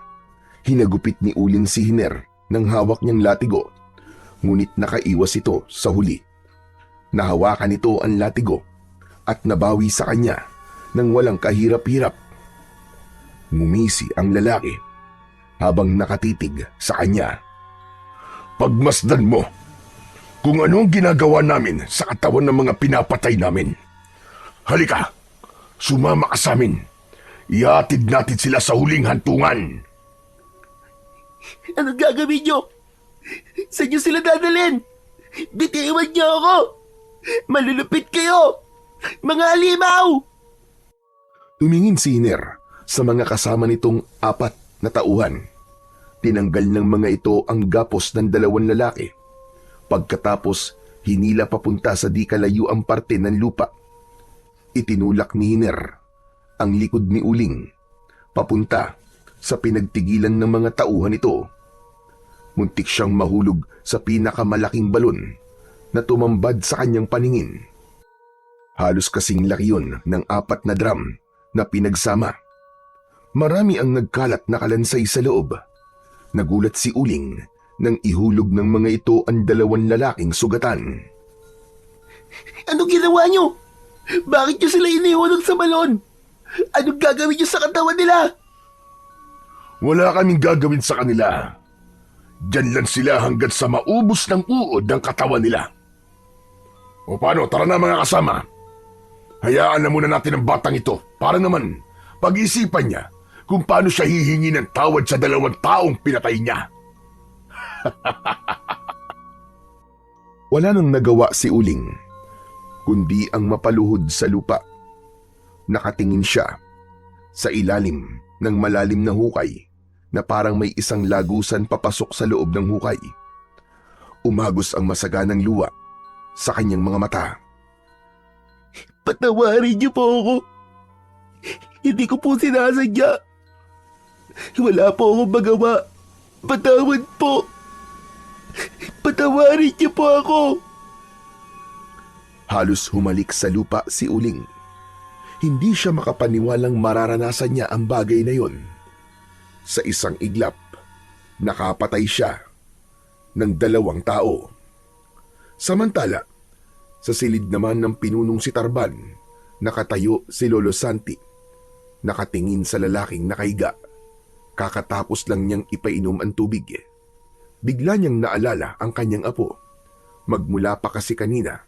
hinagupit ni Uling si Hiner ng hawak niyang latigo, ngunit nakaiwas ito sa huli. Nahawakan nito ang latigo at nabawi sa kanya ng walang kahirap-hirap. Ngumisi ang lalaki habang nakatitig sa kanya. Pagmasdan mo kung ano ang ginagawa namin sa katawan ng mga pinapatay namin. Halika, sumama ka sa amin. Ihatid natin sila sa huling hantungan. Anong gagawin niyo? Saan niyo sila dadalhin? Bitiwan niyo ako! Malulupit kayo! Mga alimaw! Tumingin si Hiner sa mga kasama nitong 4 na tauhan. Tinanggal ng mga ito ang gapos ng 2 lalaki. Pagkatapos, hinila papunta sa di kalayuang parte ng lupa. Itinulak ni Hiner ang likod ni Uling papunta sa pinagtigilan ng mga tauhan ito. Muntik siyang mahulog sa pinakamalaking balon na tumambad sa kanyang paningin. Halos kasing laki yun ng 4 na drum na pinagsama. Marami ang nagkalat na kalansay sa loob. Nagulat si Uling nang ihulog ng mga ito ang 2 lalaking sugatan. Anong ginawa niyo? Bakit niyo sila inihulog sa balon? Anong gagawin niyo sa katawan nila? Wala kaming gagawin sa kanila. Diyan lang sila hanggang sa maubos ng uod ng katawan nila. O paano, tara na mga kasama. Hayaan na muna natin ang batang ito para naman pag-isipan niya kung paano siya hihingi ng tawad sa 2 taong pinatay niya. Wala nang nagawa si Uling, kundi ang mapaluhod sa lupa. Nakatingin siya sa ilalim ng malalim na hukay na parang may isang lagusan papasok sa loob ng hukay. Umagos ang masaganang luha sa kanyang mga mata. Patawarin niyo po ako. Hindi ko po sinasadya. Wala po akong magawa. Patawad po. Patawarin niyo po ako. Halos humalik sa lupa si Uling. Hindi siya makapaniwalang mararanasan niya ang bagay na yon. Sa isang iglap, nakapatay siya ng 2 tao. Samantala, sa silid naman ng pinunong si Tarban, nakatayo si Lolo Santi, nakatingin sa lalaking nakahiga. Kakatapos lang niyang ipainom ang tubig. Bigla niyang naalala ang kanyang apo. Magmula pa kasi kanina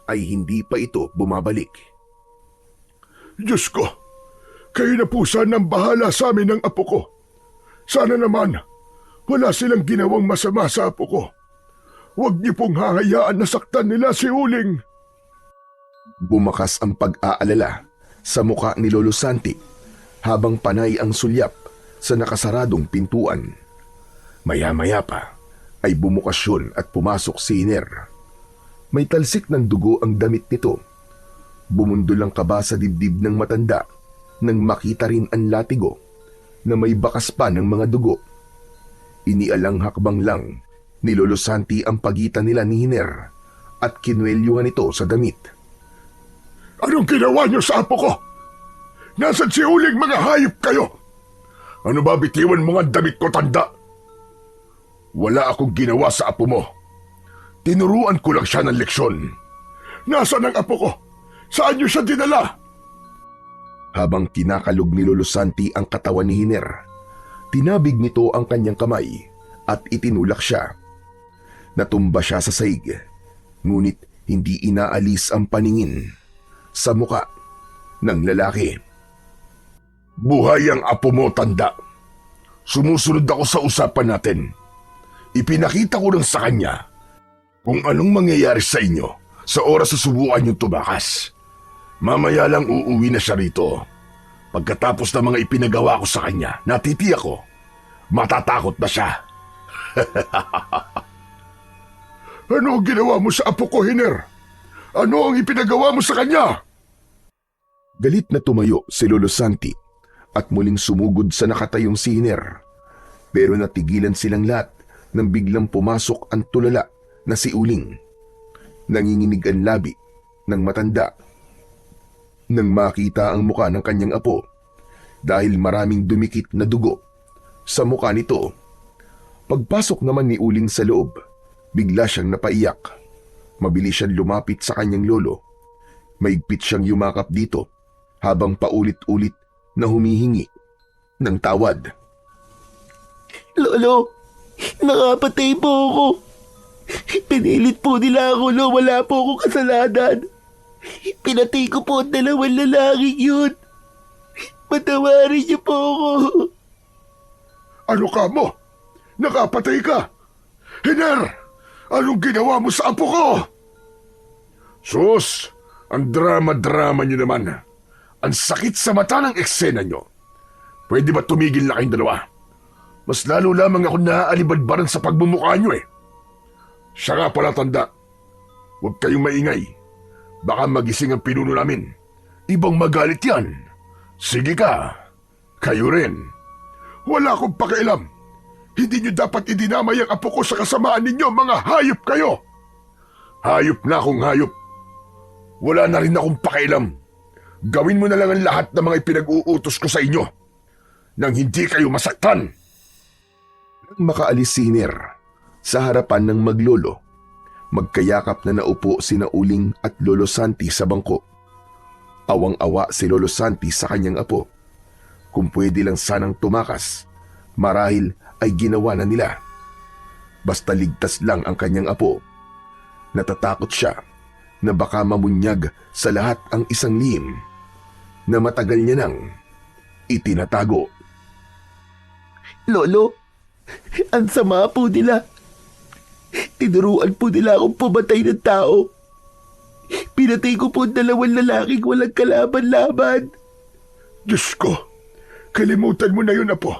ay hindi pa ito bumabalik. Diyos ko, kayo na po sana ang bahala sa amin ng apo ko. Sana naman, wala silang ginawang masama sa apo ko. Huwag niyo pong hahayaan na saktan nila si Uling. Bumakas ang pag-aalala sa muka ni Lolo Santi habang panay ang sulyap sa nakasaradong pintuan. Maya-maya pa ay bumukas yun at pumasok si Hiner. May talsik ng dugo ang damit nito. Bumundol ang kaba sa dibdib ng matanda nang makita rin ang latigo na may bakas pa ng mga dugo. Inialang hakbang lang ni Lolo Santi ang pagitan nila ni Hiner at kinuwelyuhan ito sa damit. Anong ginawa niyo sa apo ko? Nasaan si Uling, mga hayop kayo? Ano ba bitiwan mo nga damit ko, tanda? Wala akong ginawa sa apo mo. Tinuruan ko lang siya ng leksyon. Nasaan ang apo ko? Saan niyo siya dinala? Habang kinakalog ni Lolo Santi ang katawan ni Hiner, tinabig nito ang kanyang kamay at itinulak siya. Natumba siya sa saig, ngunit hindi inaalis ang paningin sa muka ng lalaki. Buhay ang apo mo, tanda. Sumusunod ako sa usapan natin. Ipinakita ko lang sa kanya kung anong mangyayari sa inyo sa oras sa subukan niyong tumakas. Mamaya lang uuwi na siya rito. Pagkatapos ng mga ipinagawa ko sa kanya, natitiyak ko, matatakot na siya. Ano ang ginawa mo sa apo ko, Hiner? Ano ang ipinagawa mo sa kanya? Galit na tumayo si Lolo Santi at muling sumugod sa nakatayong si Hiner. Pero natigilan silang lahat nang biglang pumasok ang tulala na si Uling. Nanginginig ang labi ng matanda. Nang makita ang muka ng kanyang apo, dahil maraming dumikit na dugo sa muka nito, pagpasok naman ni Uling sa loob, bigla siyang napaiyak. Mabilis siyang lumapit sa kanyang lolo. Maigpit siyang yumakap dito habang paulit-ulit na humihingi ng tawad. Lolo, nakapatay po ako. Pinilit po nila ako na wala po akong kasalanan. Pinatay ko po ang dalawang lalaking yun. Patawarin niyo po ako. Ano ka mo? Nakapatay ka? Hiner, anong ginawa mo sa apo ko? Sus, ang drama-drama niyo naman. Ang sakit sa mata ng eksena niyo. Pwede ba tumigil na kayong dalawa? Mas lalo lamang ako naaalibadbaran sa pagmumukha niyo eh. Siya nga pala, tanda. Huwag kayong maingay. Baka magising ang pinuno namin. Ibang magalit yan. Sige ka. Kayo rin. Wala akong pakialam. Hindi niyo dapat idinamay ang apo ko sa kasamaan ninyo, mga hayop kayo. Hayop na akong hayop. Wala na rin akong pakialam. Gawin mo na lang ang lahat ng mga ipinag-uutos ko sa inyo nang hindi kayo masaktan. Nang makaalis si Hiner sa harapan ng maglolo, magkayakap na naupo sina Uling at Lolo Santi sa bangko. Awang-awa si Lolo Santi sa kanyang apo. Kung pwede lang sanang tumakas, marahil ay ginawa na nila. Basta ligtas lang ang kanyang apo. Natatakot siya na baka mamunyag sa lahat ang isang lihim na matagal niya nang itinatago. Lolo, ang sama po nila. Tinuruan po nila akong pumatay ng tao. Pinatay ko po ang dalawang lalaking walang kalaban-laban. Diyos ko, kalimutan mo na yun, apo.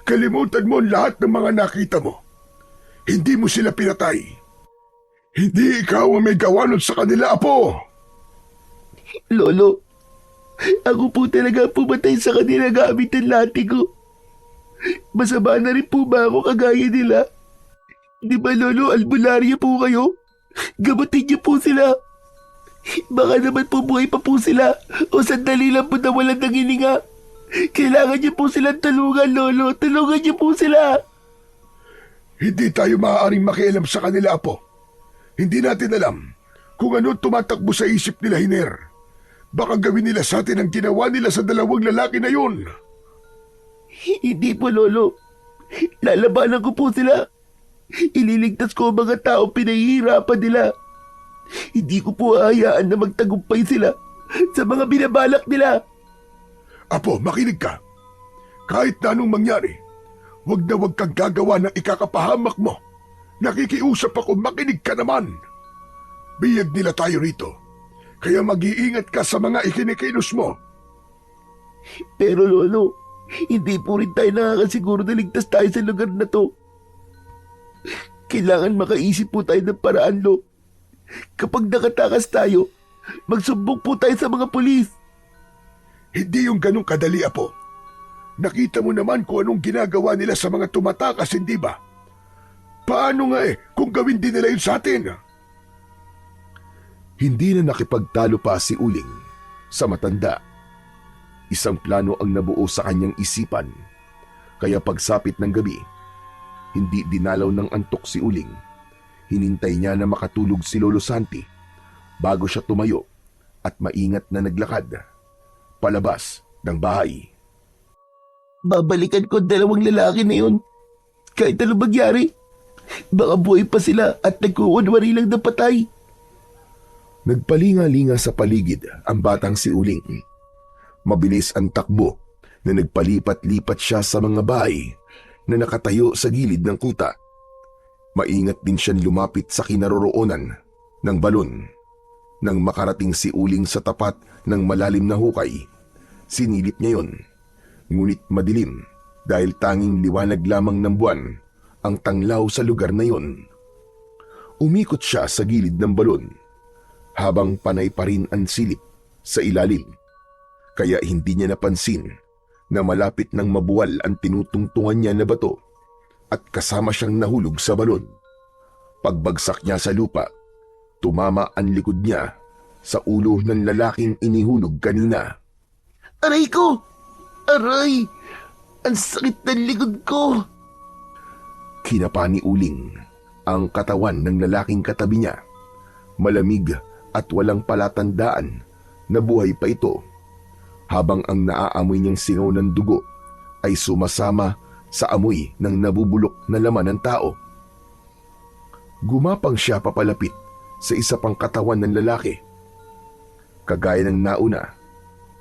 Kalimutan mo ang lahat ng mga nakita mo. Hindi mo sila pinatay. Hindi ikaw ang may gawa nun sa kanila, apo. Lolo, ako po talaga pumatay sa kanila gamit ang lati ko. Masama na rin po ba ako kagaya nila? Di ba, Lolo, albularyo po kayo? Gamutin niyo po sila. Baka naman po buhay pa po sila o sandali lang po na walang nangininga. Kailangan niyo po silang tulungan, Lolo. Tulungan niyo po sila. Hindi tayo maaaring makialam sa kanila, apo. Hindi natin alam kung ano tumatakbo sa isip nila, Hiner. Baka gawin nila sa atin ang ginawa nila sa dalawang lalaki na yun. Hindi po, Lolo. Lalabanan ko po sila. Ililigtas ko ang mga tao pinahihirapan nila. Hindi ko po hayaan na magtagumpay sila sa mga binabalak nila. Apo, makinig ka. Kahit na anong mangyari, wag na wag kang gagawa ng ikakapahamak mo. Nakikiusap ako, makinig ka naman. Biyag nila tayo rito, kaya mag-iingat ka sa mga ikinikilos mo. Pero Lolo, hindi po rin tayo nakakasiguro na ligtas tayo sa lugar na to. Kailangan makaisip po tayo ng paraan, Lo. Kapag nakatakas tayo, magsumbong po tayo sa mga pulis. Hindi yung ganong kadali, apo. Nakita mo naman kung anong ginagawa nila sa mga tumatakas, hindi ba? Paano nga kung gawin din nila yun sa atin? Hindi na nakipagtalo pa si Uling sa matanda. Isang plano ang nabuo sa kanyang isipan, kaya pagsapit ng gabi, hindi dinalaw ng antok si Uling. Hinintay niya na makatulog si Lolo Santi bago siya tumayo at maingat na naglakad palabas ng bahay. Babalikan ko ang dalawang lalaki na yun. Kahit ano magyari, baka buhay pa sila at nagkukunwari lang na patay. Nagpalinga-linga sa paligid ang batang si Uling. Mabilis ang takbo na nagpalipat-lipat siya sa mga bahay na nakatayo sa gilid ng kuta. Maingat din siyang lumapit sa kinaroroonan ng balon. Nang makarating si Uling sa tapat ng malalim na hukay, sinilip niya yon. Ngunit madilim dahil tanging liwanag lamang ng buwan ang tanglaw sa lugar na yon. Umikot siya sa gilid ng balon habang panay pa rin ang silip sa ilalim. Kaya hindi niya napansin na malapit ng mabuwal ang tinutungtungan niya na bato at kasama siyang nahulog sa balon. Pagbagsak niya sa lupa, tumama ang likod niya sa ulo ng lalaking inihulog kanina. Aray ko! Aray! Ang sakit ng likod ko! Kinapa ni Uling ang katawan ng lalaking katabi niya. Malamig at walang palatandaan na buhay pa ito, habang ang naaamoy niyang singaw ng dugo ay sumasama sa amoy ng nabubulok na laman ng tao. Gumapang siya papalapit sa isa pang katawan ng lalaki. Kagaya ng nauna,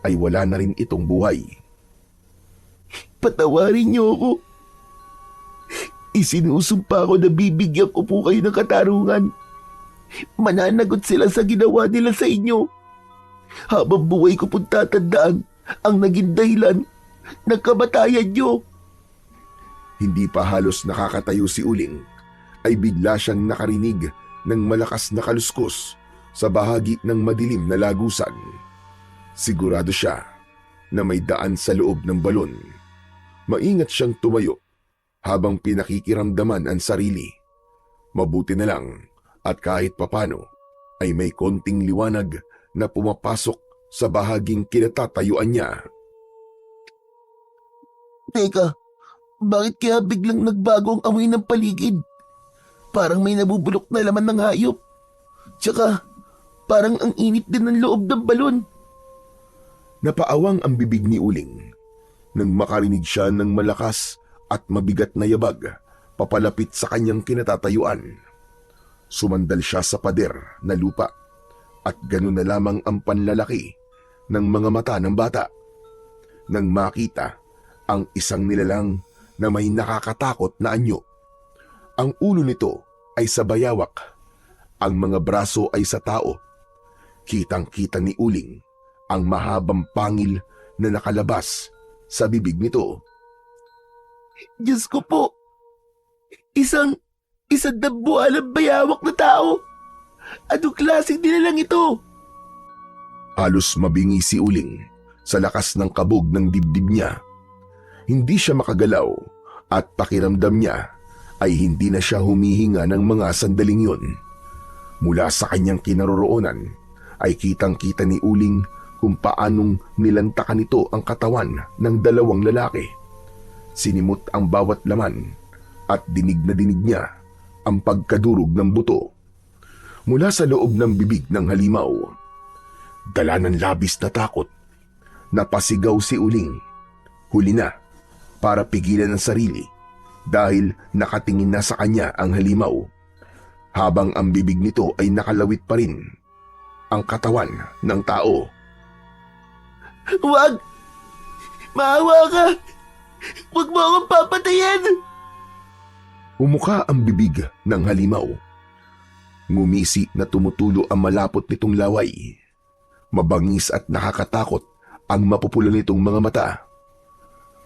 ay wala na rin itong buhay. Patawarin niyo ako. Isinusumpa ko na bibigyan ko po kayo ng katarungan. Mananagot sila sa ginawa nila sa inyo. Habang buhay ko pong tatandaan ang naging dahilan ng kamatayan niyo. Hindi pa halos nakakatayo si Uling, ay bigla siyang nakarinig ng malakas na kaluskos sa bahagi ng madilim na lagusan. Sigurado siya na may daan sa loob ng balon. Maingat siyang tumayo habang pinakikiramdaman ang sarili. Mabuti na lang at kahit papano ay may konting liwanag na pumapasok sa bahaging kinatatayuan niya. Teka, bakit kaya biglang nagbago ang amoy ng paligid? Parang may nabubulok na laman ng hayop. Tsaka, parang ang init din ng loob ng balon. Napaawang ang bibig ni Uling nang makarinig siya ng malakas at mabigat na yabag papalapit sa kanyang kinatatayuan. Sumandal siya sa pader na lupa at ganoon na lamang ang panlalaki ng mga mata ng bata nang makita ang isang nilalang na may nakakatakot na anyo. Ang ulo nito ay sa bayawak, ang mga braso ay sa tao. Kitang-kita ni Uling ang mahabang pangil na nakalabas sa bibig nito. Diyos ko po, isang dabualang bayawak na tao. Anong klaseng nilalang ito? Halos mabingi si Uling sa lakas ng kabog ng dibdib niya. Hindi siya makagalaw at pakiramdam niya ay hindi na siya humihinga ng mga sandaling yun. Mula sa kanyang kinaroroonan ay kitang-kita ni Uling kung paanong nilantakan nito ang katawan ng dalawang lalaki. Sinimot ang bawat laman at dinig na dinig niya ang pagkadurog ng buto. Mula sa loob ng bibig ng halimaw, dala ng labis na takot, napasigaw si Uling. Huli na para pigilan ang sarili dahil nakatingin na sa kanya ang halimaw, habang ang bibig nito ay nakalawit pa rin ang katawan ng tao. Huwag! Maawa ka! Huwag mo akong papatayin! Umuka ang bibig ng halimaw. Ngumisi na tumutulo ang malapot nitong laway. Mabangis at nakakatakot ang mapupula nitong mga mata.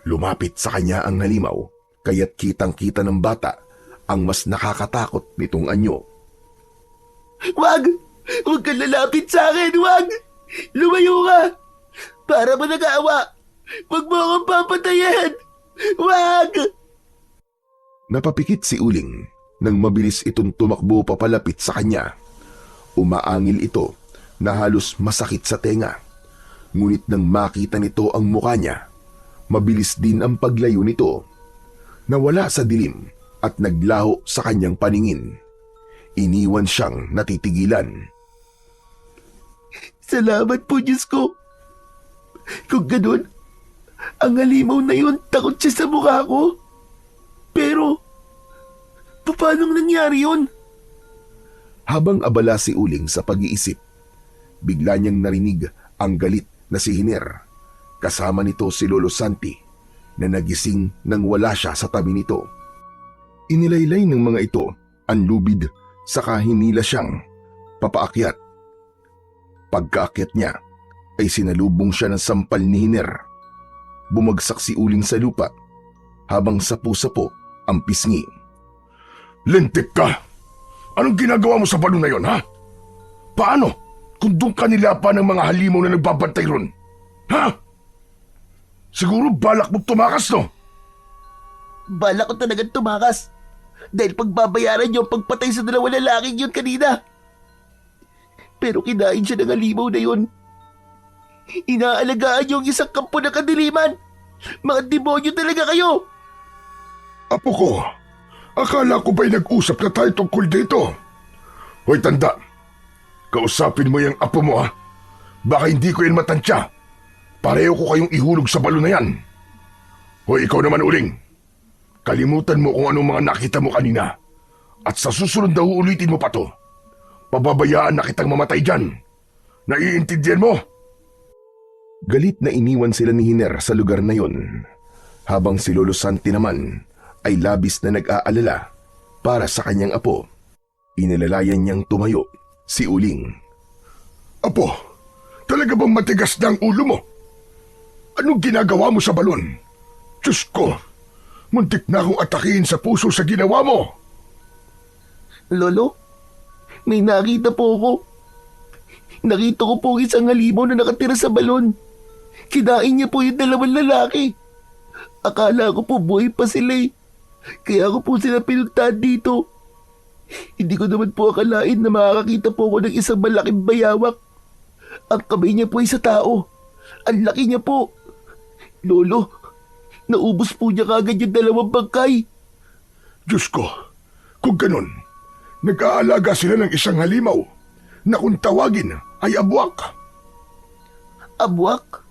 Lumapit sa kanya ang halimaw, kaya't kitang-kita ng bata ang mas nakakatakot nitong anyo. Huwag! Huwag kang lalapit sa akin! Huwag! Lumayo ka! Para ba nag-aawa? Huwag mo akong papatayin! Huwag! Napapikit si Uling nang mabilis itong tumakbo papalapit sa kanya. Umaangil ito na halos masakit sa tenga. Ngunit nang makita nito ang mukha niya, mabilis din ang paglayo nito. Nawala sa dilim at naglaho sa kanyang paningin. Iniwan siyang natitigilan. Salamat po, Diyos ko. Kung ganun, ang halimaw na yun takot siya sa mukha ko. Pero, paano nangyari yun? Habang abala si Uling sa pag-iisip, bigla niyang narinig ang galit na si Hiner. Kasama nito si Lolo Santi na nagising nang wala siya sa tabi nito. Inilaylay ng mga ito ang lubid saka hinila siyang papaakyat. Pagkaakyat niya ay sinalubong siya ng sampal ni Hiner. Bumagsak si Uling sa lupa habang sapu-sapo ang pisngi. Lintik ka! Anong ginagawa mo sa balon na yon, ha? Paano kung doon ka nilapa ng mga halimaw na nagbabantay ron? Ha? Siguro balak mo tumakas, no? Balak ko talagang tumakas. Dahil pagbabayaran niyo ang pagpatay sa dalawang lalaking yun kanina. Pero kinain siya ng halimaw na yun. Inaalagaan niyo ang isang kampo ng kadiliman. Mga demonyo talaga kayo. Apo ko, akala ko ba'y nag-usap na tayo tungkol dito? Hoy tanda, kausapin mo yung apo mo ha. Baka hindi ko yan matansya. Pareho ko kayong ihulog sa balon na yan. Hoy ikaw naman uling. Kalimutan mo kung anong mga nakita mo kanina. At sa susunod na uulitin mo pa to. Pababayaan na kitang mamatay dyan. Naiintindihan mo? Galit na iniwan sila ni Hiner sa lugar na yon, habang si Lolo Santi naman ay labis na nag-aalala para sa kanyang apo. Inilalayan niyang tumayo si Uling. Apo, talaga bang matigas na ang ulo mo? Anong ginagawa mo sa balon? Diyos ko, muntik na akong atakihin sa puso sa ginawa mo. Lolo, may nakita po ako. Nakita ko po isang halimaw na nakatira sa balon. Kinain niya po yung dalawang lalaki. Akala ko po buhay pa sila eh. Kaya ako po sila pinuntahan dito. Hindi ko naman po akalain na makakakita po ako ng isang malaking bayawak. Ang kamay niya po ay sa tao. Ang laki niya po. Lolo, naubos po niya kagad yung dalawang bangkay. Diyos ko, kung ganun, nag-aalaga sila ng isang halimaw na kung tawagin ay abwak. Abwak?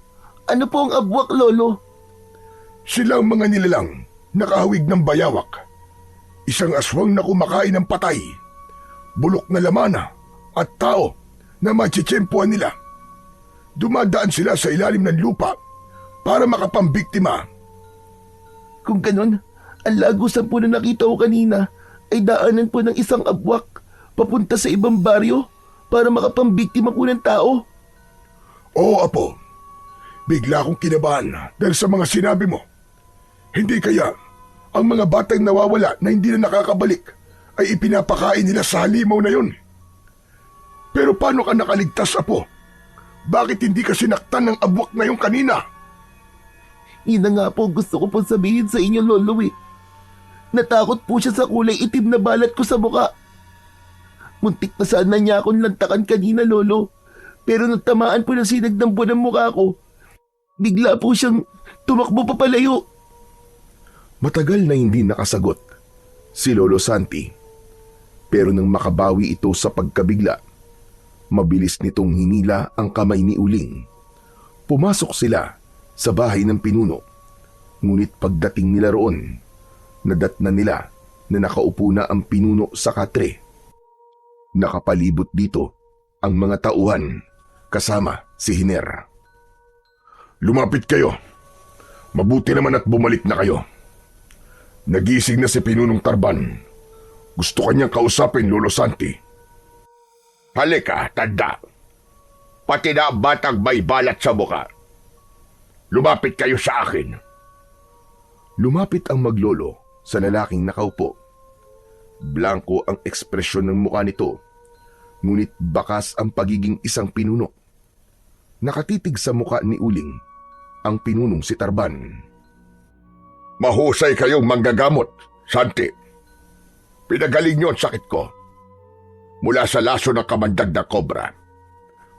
Ano po ang abwak, Lolo? Sila ang mga nilalang nakahawig ng bayawak. Isang aswang na kumakain ng patay, bulok na lamana at tao na matsitsempuan nila. Dumadaan sila sa ilalim ng lupa para makapambiktima. Kung ganun, ang lagusan po na nakita ko kanina ay daanan po ng isang abwak papunta sa ibang baryo para makapambiktima po ng tao. Oo, Apo. Bigla akong kinabahan dahil sa mga sinabi mo. Hindi kaya ang mga batang nawawala na hindi na nakakabalik ay ipinapakain nila sa halimaw na yun. Pero paano ka nakaligtas, Apo? Bakit hindi ka sinaktan ng abwak na yung kanina? Yun na nga po gusto ko po sabihin sa inyo, Lolo eh. Natakot po siya sa kulay itim na balat ko sa muka. Muntik na sana niya akong lantakan kanina, Lolo. Pero natamaan po ng sinag ng buwan ng mukha ko. Bigla po siyang tumakbo papalayo. Matagal na hindi nakasagot si Lolo Santi. Pero nang makabawi ito sa pagkabigla, mabilis nitong hinila ang kamay ni Uling. Pumasok sila sa bahay ng pinuno. Ngunit pagdating nila roon, nadatnan nila na nakaupo na ang pinuno sa katre. Nakapalibot dito ang mga tauhan kasama si Hiner. Lumapit kayo. Mabuti naman at bumalik na kayo. Nagising na si Pinunong Tarban. Gusto kanyang kausapin, Lolo Santi. Halika, tanda. Pati na ang batang may balat sa muka. Lumapit kayo sa akin. Lumapit ang maglolo sa lalaking nakaupo. Blanko ang ekspresyon ng mukha nito, ngunit bakas ang pagiging isang pinuno. Nakatitig sa mukha ni Uling ang pinunong si Tarban. Mahusay kayong manggagamot, Santi. Pinagaling niyo ang sakit ko. Mula sa laso ng kamandag na kobra.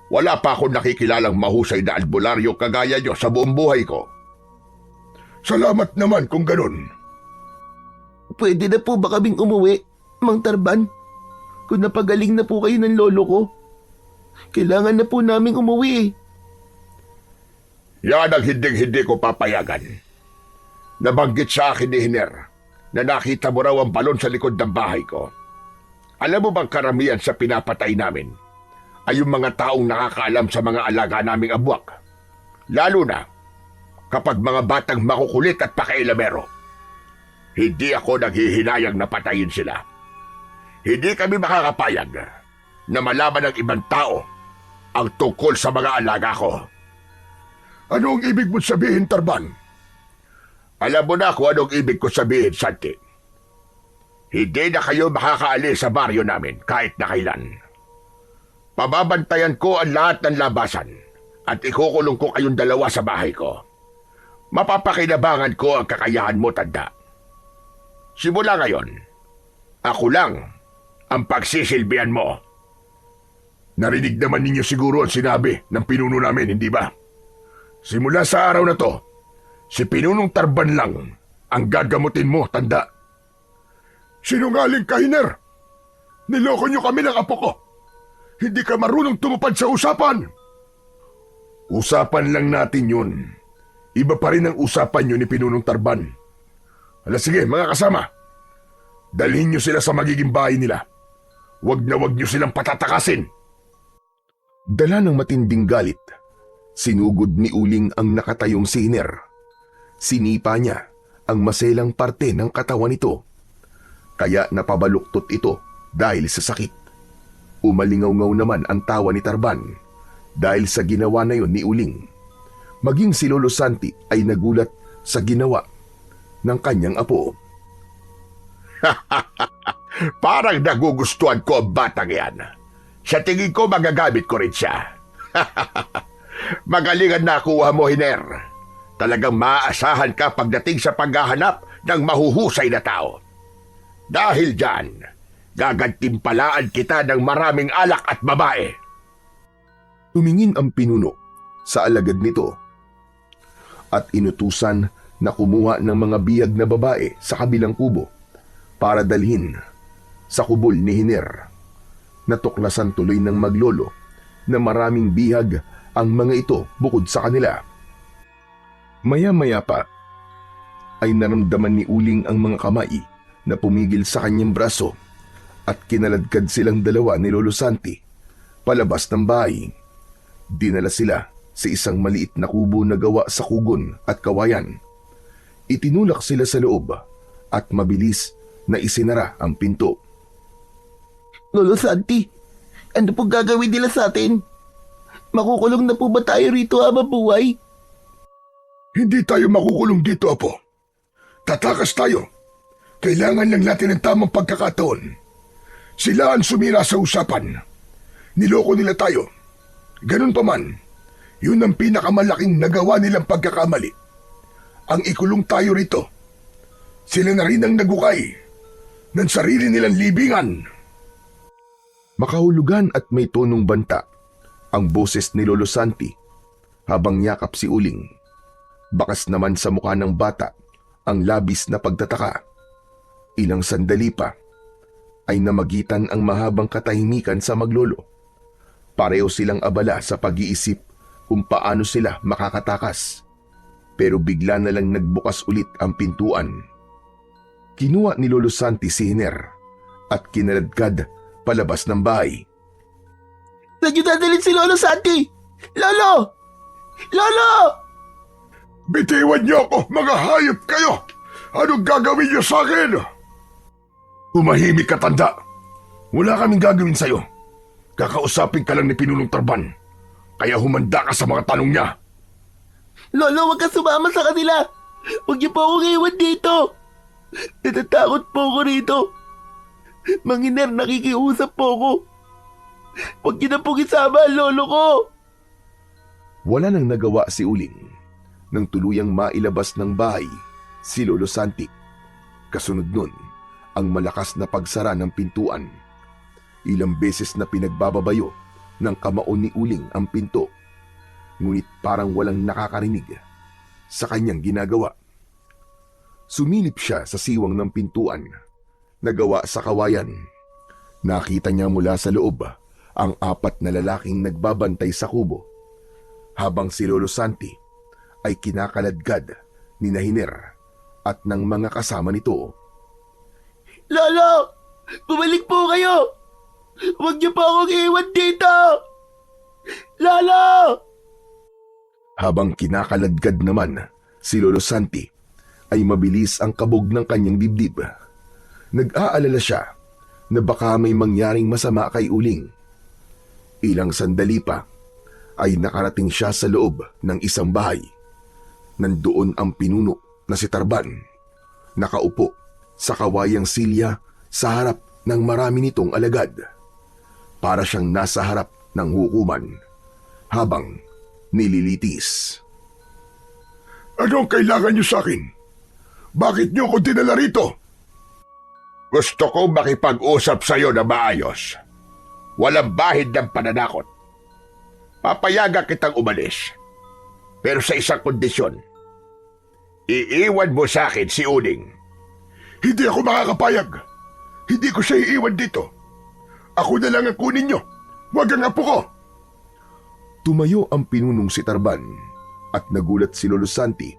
Wala pa akong nakikilalang mahusay na albularyo kagaya niyo sa buong buhay ko. Salamat naman kung ganun. Pwede na po ba kaming umuwi, Mang Tarban? Kung napagaling na po kayo ng lolo ko. Kailangan na po naming umuwi eh. Yan ang hindi ko papayagan. Nabanggit sa akin ni Hiner na nakita mo raw ang balon sa likod ng bahay ko. Alam mo bang karamihan sa pinapatay namin ay yung mga taong nakakaalam sa mga alaga naming abwak? Lalo na kapag mga batang makukulit at pakailamero. Hindi ako naghihinayang na patayin sila. Hindi kami makakapayag na malaman ng ibang tao ang tungkol sa mga alaga ko. Ano ang ibig mo sabihin, Tarban? Alam mo na kung anong ibig ko sabihin, Santi. Hindi na kayo makakaalis sa baryo namin kahit na kailan. Pababantayan ko ang lahat ng labasan at ikukulong ko kayong dalawa sa bahay ko. Mapapakinabangan ko ang kakayahan mo, tanda. Simula ngayon, ako lang ang pagsisilbihan mo. Narinig naman ninyo siguro ang sinabi ng pinuno namin, hindi ba? Simula sa araw na to, si Pinunong Tarban lang ang gagamutin mo, tanda. Sinungaling ka, Hiner! Niloko niyo kami ng apo ko! Hindi ka marunong tumupad sa usapan! Usapan lang natin yun. Iba pa rin ang usapan yun ni Pinunong Tarban. Hala sige, mga kasama. Dalhin niyo sila sa magiging bahay nila. Wag na wag niyo silang patatakasin. Dala ng matinding galit, sinugod ni Uling ang nakatayong si Hiner. Sinipa niya ang maselang parte ng katawan nito. Kaya napabaluktot ito dahil sa sakit. Umalingaw-ngaw naman ang tawa ni Tarban dahil sa ginawa na yon ni Uling. Maging si Lolo Santi ay nagulat sa ginawa ng kanyang apo. Parang nagugustuhan ko ang batang yan. Sa tingin ko magagamit ko rin siya. Magaling ang nakuha mo, Hiner. Talagang maaasahan ka pagdating sa paghahanap ng mahuhusay na tao. Dahil dyan, gagantimpalaan kita ng maraming alak at babae. Tumingin ang pinuno sa alagad nito at inutusan na kumuha ng mga bihag na babae sa kabilang kubo para dalhin sa kubol ni Hiner. Natuklasan tuloy ng maglolo na maraming bihag ang mga ito bukod sa kanila. Maya-maya pa ay naramdaman ni Uling ang mga kamay na pumigil sa kanyang braso at kinaladkad silang dalawa ni Lolo Santi palabas ng bahay. Dinala sila sa isang maliit na kubo na gawa sa kugon at kawayan. Itinulak sila sa loob at mabilis na isinara ang pinto. Lolo Santi, ano po gagawin nila sa atin? Makukulong na po ba tayo rito habang buhay? Hindi tayo makukulong dito, Apo. Tatakas tayo. Kailangan lang natin ng tamang pagkakataon. Sila ang sumira sa usapan. Niloko nila tayo. Ganun pa man, yun ang pinakamalaking nagawa nilang pagkakamali. Ang ikulong tayo rito. Sila na rin ang nagukay ng sarili nilang libingan. Makahulugan at may tonong banta ang boses ni Lolo Santi habang yakap si Uling. Bakas naman sa mukha ng bata ang labis na pagtataka. Ilang sandali pa ay namagitan ang mahabang katahimikan sa maglolo. Pareho silang abala sa pag-iisip kung paano sila makakatakas. Pero bigla na lang nagbukas ulit ang pintuan. Kinuha ni Lolo Santi si Hiner at kinaladkad palabas ng bahay. Saan niyo dadalhin si Lolo Santi? Lolo! Lolo! Bitiwan niyo ako, mga hayop kayo! Anong gagawin niyo sa akin? Umahimik ka, tanda. Wala kaming gagawin sa'yo. Kakausapin ka lang ni Pinunong Tarban. Kaya humanda ka sa mga tanong niya. Lolo, huwag ka sumama sa kanila! Huwag niyo po akong iwan dito! Natatakot po ako rito! Mang Hiner, nakikiusap po ako! Huwag niyo na pong isama ang lolo ko! Wala nang nagawa si Uling nang tuluyang mailabas ng bahay si Lolo Santi. Kasunod nun, ang malakas na pagsara ng pintuan. Ilang beses na pinagbababayo ng kamao ni Uling ang pinto. Ngunit parang walang nakakarinig sa kanyang ginagawa. Sumilip siya sa siwang ng pintuan na gawa sa kawayan. Nakita niya mula sa loob ang 4 na lalaking nagbabantay sa kubo, habang si Lolo Santi ay kinakaladkad ni Hiner at ng mga kasama nito. Lolo! Bumalik po kayo! Huwag niyo po akong iwan dito! Lolo! Habang kinakaladkad naman si Lolo Santi, ay mabilis ang kabog ng kanyang dibdib. Nag-aalala siya na baka may mangyaring masama kay Uling. Ilang sandali pa ay nakarating siya sa loob ng isang bahay. Nandoon ang pinuno na si Tarban, nakaupo sa kawayang silya sa harap ng marami nitong alagad. Para siyang nasa harap ng hukuman habang nililitis. Anong kailangan niyo sa akin? Bakit niyo ako dinala rito? Gusto ko makipag-usap sa'yo na maayos. Walang bahid ng pananakot. Papayagan kitang umalis. Pero sa isang kondisyon. Iiwan mo sa akin si Uling. Hindi ako makakapayag. Hindi ko siya iiwan dito. Ako na lang ang kunin niyo. Huwag ang apo ko. Tumayo ang pinunong si Tarban at nagulat si Lolo Santi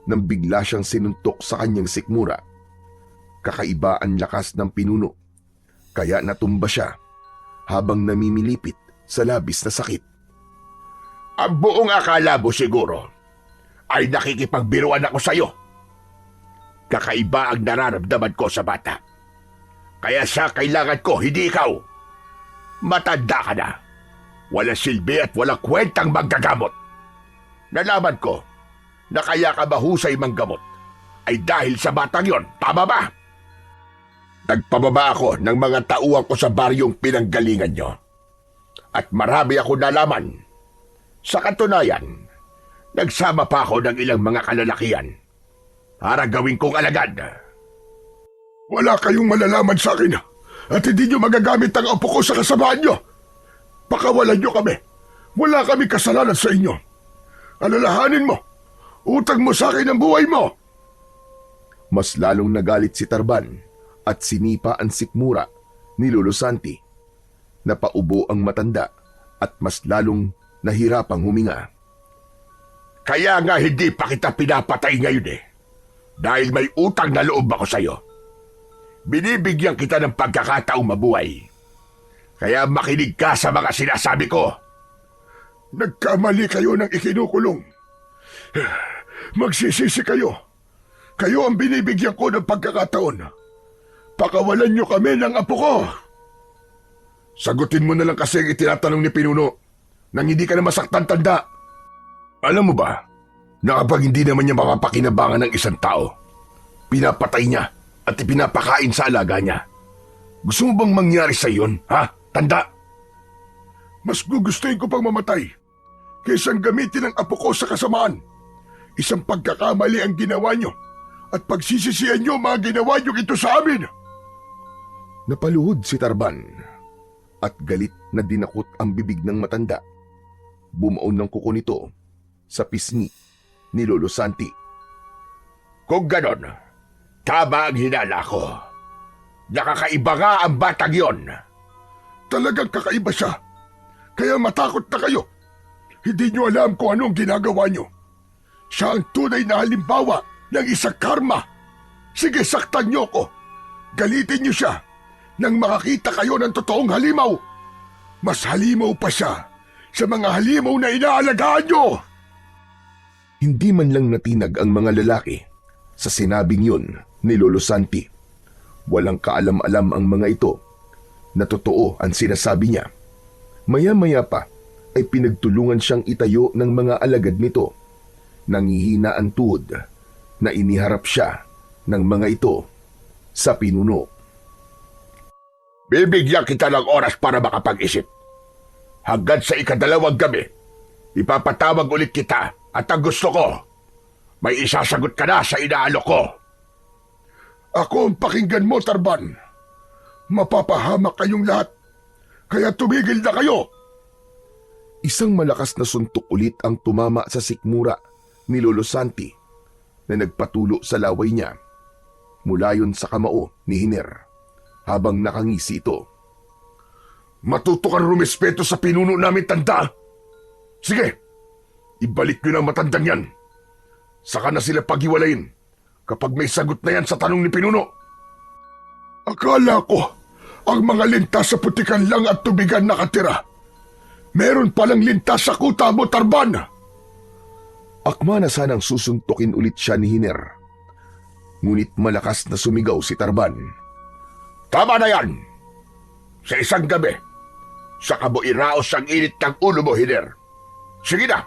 nang bigla siyang sinuntok sa kanyang sikmura. Kakaiba ang lakas ng pinuno, kaya natumba siya habang namimilipit sa labis na sakit. Ang buong akala mo siguro ay nakikipagbiruan ako sa'yo. Kakaiba ang nararamdaman ko sa bata. Kaya siya kailangan ko, hindi ikaw. Matanda ka na. Walang silbi at walang kwentang manggagamot. Nalaman ko na kaya ka mahusay manggamot ay dahil sa batang yon, tama ba? Nagpababa ako ng mga tauhan ko sa baryong pinanggalingan nyo. At marami ako nalaman. Sa katunayan, nagsama pa ako ng ilang mga kalalakihan para gawin kong alagad. Wala kayong malalaman sa akin at hindi niyo magagamit ang apo ko sa kasamaan niyo. Pakawalan niyo kami. Wala kami kasalanan sa inyo. Alalahanin mo. Utang mo sa akin ang buhay mo. Mas lalong nagalit si Tarban at sinipa ang sikmura ni Lolo Santi. Napaubo ang matanda at mas lalong nahirapang huminga. Kaya nga hindi pa kita pinapatay ngayon Dahil may utang na loob ako sa'yo. Binibigyan kita ng pagkakataong mabuhay. Kaya makinig ka sa mga sinasabi ko. Nagkamali kayo ng ikinukulong. Magsisisi kayo. Kayo ang binibigyan ko ng pagkakataon. Pakawalan niyo kami ng apo ko. Sagutin mo na lang kasi ang itinatanong ni Pinuno nang hindi ka na masaktan, tanda. Alam mo ba, na kapag hindi naman niya mapapakinabangan ng isang tao, pinapatay niya at ipinapakain sa alaga niya. Gusto mo bang mangyari sa iyon, ha? Tanda! Mas gugustuhin ko pang mamatay kaysang gamitin ang apo ko sa kasamaan. Isang pagkakamali ang ginawa niyo at pagsisisihan niyo mga ginawa niyo ito sa amin. Napaluhod si Tarban at galit na dinakot ang bibig ng matanda. Bumaon ng kuko nito sa pisngi ni Lolo Santi. Kung ganon, tama ang hinala ko. Nakakaiba nga ang batang yon. Talagang kakaiba siya. Kaya matakot na kayo. Hindi niyo alam kung anong ginagawa niyo. Siya ang tunay na halimbawa ng isang karma. Sige, saktan niyo ko. Galitin niyo siya nang makakita kayo ng totoong halimaw. Mas halimaw pa siya sa mga halimaw na inaalagaan niyo. Hindi man lang natinag ang mga lalaki sa sinabing yun ni Lolo Santi. Walang kaalam-alam ang mga ito na totoo ang sinasabi niya. Maya-maya pa ay pinagtulungan siyang itayo ng mga alagad nito. Nangihina ang tuhod na iniharap siya ng mga ito sa pinuno. Bibigyan kita ng oras para makapag-isip. Hanggang sa ikadalawang gabi, ipapatawag ulit kita at ang gusto ko, may isasagot ka na sa inaalok ko. Ako ang pakinggan mo, Tarban. Mapapahamak kayong lahat. Kaya tumigil na kayo. Isang malakas na suntok ulit ang tumama sa sikmura ni Lolo Santi na nagpatulo sa laway niya. Mula yun sa kamao ni Hiner habang nakangisi ito. Matuto kang rumespeto sa pinuno namin, tanda. Sige, ibalik nyo na ang matandang yan. Saka na sila paghiwalayin kapag may sagot na yan sa tanong ni pinuno. Akala ko ang mga lintas sa putikan lang at tubigan nakatira. Meron palang lintas sa kuta mo, Tarban. Akma na sanang susuntukin ulit siya ni Hiner. Ngunit malakas na sumigaw si Tarban. Tama na yan! Sa isang gabi, saka mo iraos ang init ng ulo mo, Hiner. Sige na!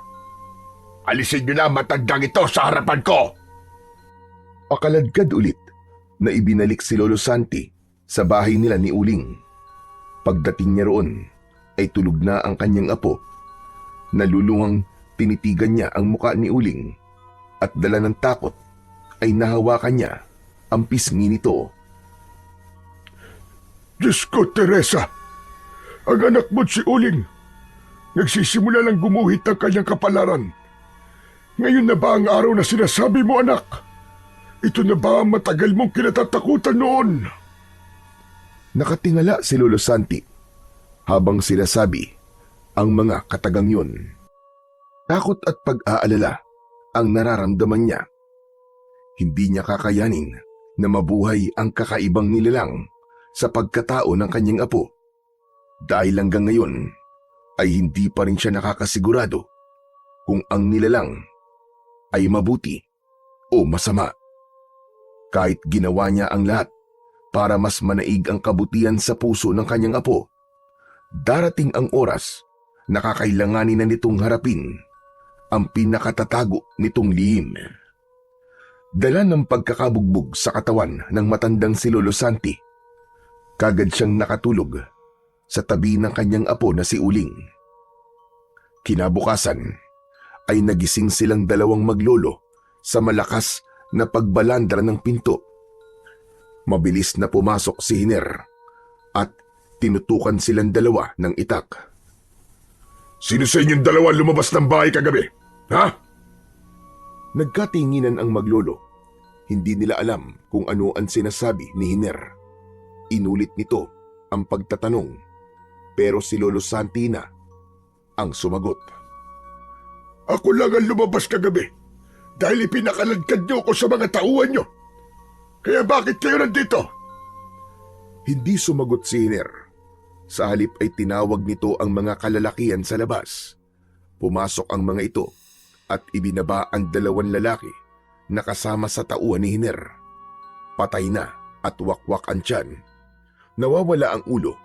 Alisin niyo na ang matandang ito sa harapan ko! Akaladkad ulit na ibinalik si Lolo Santi sa bahay nila ni Uling. Pagdating niya roon, ay tulog na ang kanyang apo. Nalulungang tinitigan niya ang muka ni Uling at dala ng takot ay nahawakan niya ang pisngi nito. Diyos ko, Teresa! Ang anak mo't si Uling, nagsisimula lang gumuhit ng kanyang kapalaran. Ngayon na ba ang araw na sinasabi mo, anak? Ito na ba ang matagal mong kinatatakutan noon? Nakatingala si Lolo Santi habang sinasabi ang mga katagang yun. Takot at pag-aalala ang nararamdaman niya. Hindi niya kakayanin na mabuhay ang kakaibang nilalang sa pagkatao ng kanyang apo. Dahil hanggang ngayon ay hindi pa rin siya nakakasigurado kung ang nilalang ay mabuti o masama. Kahit ginawa niya ang lahat para mas manaig ang kabutihan sa puso ng kanyang apo, darating ang oras na kakailanganin na nitong harapin ang pinakatatago nitong lihim. Dala ng pagkakabugbog sa katawan ng matandang si Lolo Santi, kagad siyang nakatulog sa tabi ng kanyang apo na si Uling. Kinabukasan ay nagising silang dalawang maglolo sa malakas na pagbalandra ng pinto. Mabilis na pumasok si Hiner at tinutukan silang dalawa ng itak. Sino sa inyong dalawa lumabas ng bahay kagabi? Ha? Nagkatinginan ang maglolo. Hindi nila alam kung ano ang sinasabi ni Hiner. Inulit nito ang pagtatanong, pero si Lolo Santi na ang sumagot. Ako lang ang lumabas kagabi dahil ipinakaladkad niyo ako sa mga tauhan niyo. Kaya bakit kayo nandito? Hindi sumagot si Hiner. Sa halip ay tinawag nito ang mga kalalakihan sa labas. Pumasok ang mga ito at ibinaba ang dalawang lalaki na kasama sa tauhan ni Hiner. Patay na at wakwak ang tiyan. Nawawala ang ulo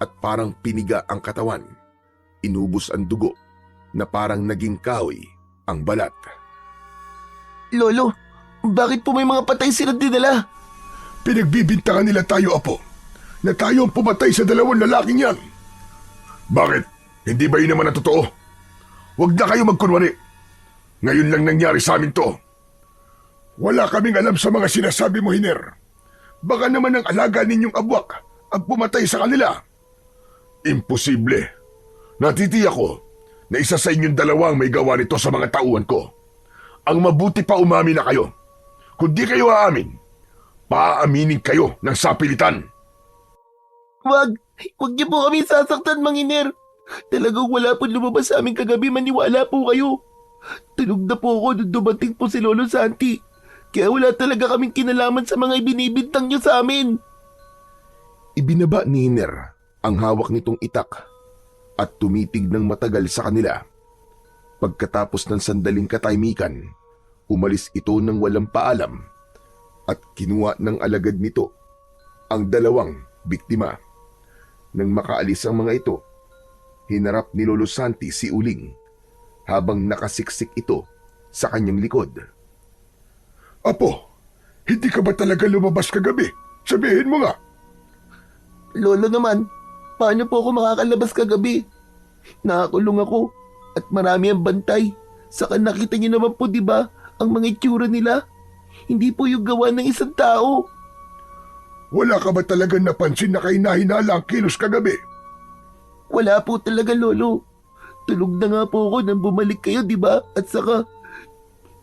at parang piniga ang katawan. Inubos ang dugo na parang naging kahoy ang balat. Lolo, bakit po may mga patay silang dinala? Pinagbibintangan nila tayo, apo, na tayo ang pumatay sa dalawang lalaking yan. Bakit? Hindi ba yun naman ang totoo? Huwag na kayo magkunwari. Ngayon lang nangyari sa amin to. Wala kaming alam sa mga sinasabi mo, Hiner. Baka naman ang alaga ninyong abwak ang pumatay sa kanila. Imposible. Natitiyak ko na isa sa inyong dalawang may gawa nito sa mga tauhan ko. Ang mabuti pa umamin na kayo. Kung di kayo aamin, paaaminin kayo ng sapilitan. Wag niyo po kami sasaktan, Mang Hiner. Talagang wala po lumabas sa amin kagabi, maniwala po kayo. Tulog na po ako nung dumating po si Lolo Santi. Kaya wala talaga kaming kinalaman sa mga ibinibintang niyo sa amin. Ibinaba ni Hiner ang hawak nitong itak at tumitig ng matagal sa kanila. Pagkatapos ng sandaling katahimikan, umalis ito ng walang paalam at kinuha ng alagad nito ang dalawang biktima. Nang makaalis ang mga ito, hinarap ni Lolo Santi si Uling habang nakasiksik ito sa kanyang likod. Apo, hindi ka ba talaga lumabas kagabi? Sabihin mo nga. Lolo naman, paano po ako makakalabas kagabi? Nakakulong ako at marami ang bantay. Saka nakita niyo naman po, di ba, ang mga itsura nila? Hindi po yung gawa ng isang tao. Wala ka ba talagang napansin na kahinahinala ang kilos kagabi? Wala po talaga, Lolo. Tulog na nga po ako nang bumalik kayo, di ba? At saka,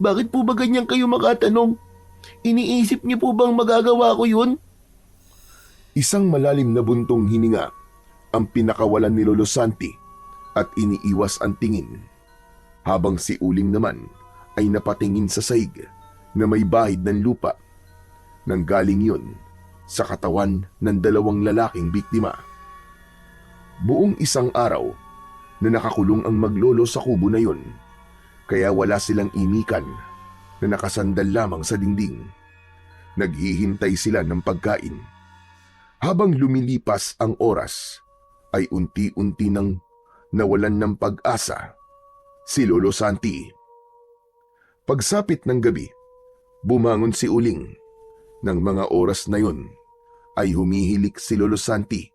bakit po ba ganyan kayo makatanong? Iniisip niyo po bang magagawa ko yun? Isang malalim na buntong hininga ang pinakawalan ni Lolo Santi at iniiwas ang tingin, habang si Uling naman ay napatingin sa sahig na may bahid ng lupa. Nanggaling yun sa katawan ng dalawang lalaking biktima. Buong isang araw na nakakulong ang maglolo sa kubo na yun, kaya wala silang imikan na nakasandal lamang sa dingding. Naghihintay sila ng pagkain. Habang lumilipas ang oras, ay unti-unti nang nawalan ng pag-asa si Lolo Santi. Pagsapit ng gabi, bumangon si Uling. Nang mga oras na yun, ay humihilik si Lolo Santi.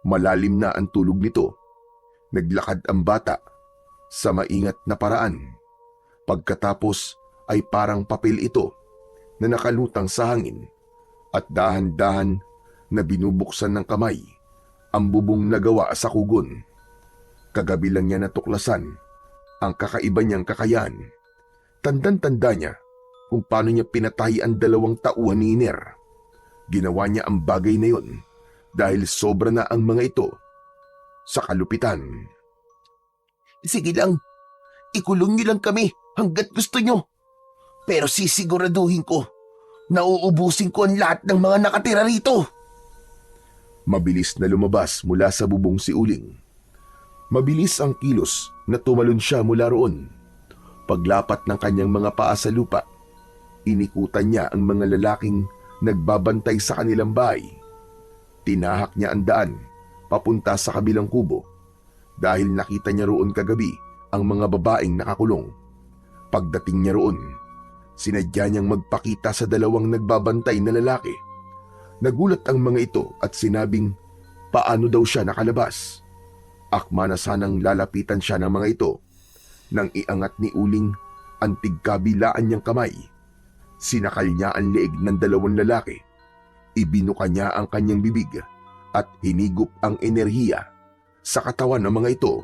Malalim na ang tulog nito. Naglakad ang bata sa maingat na paraan. Pagkatapos ay parang papel ito na nakalutang sa hangin at dahan-dahan na binubuksan ng kamay ang bubong na gawa sa kugon. Kagabi lang niya natuklasan ang kakaiba niyang kakayahan. Tandang-tanda niya kung paano niya pinatay ang 2 tauhan ni Hiner. Ginawa niya ang bagay na yon dahil sobra na ang mga ito sa kalupitan. Sige lang, ikulong niyo lang kami hanggat gusto niyo. Pero sisiguraduhin ko na uubusin ko ang lahat ng mga nakatira rito. Mabilis na lumabas mula sa bubong si Uling. Mabilis ang kilos na tumalon siya mula roon. Paglapat ng kanyang mga paa sa lupa, inikutan niya ang mga lalaking nagbabantay sa kanilang bahay. Tinahak niya ang daan papunta sa kabilang kubo dahil nakita niya roon kagabi ang mga babaeng nakakulong. Pagdating niya roon, sinadya niyang magpakita sa 2 nagbabantay na lalaki. Nagulat ang mga ito at sinabing paano daw siya nakalabas. Akma na sanang lalapitan siya ng mga ito nang iangat ni Uling ang tigkabilaan niyang kamay. Sinakal niya ang leeg ng 2 lalaki. Ibinuka niya ang kanyang bibig at hinigup ang enerhiya sa katawan ng mga ito.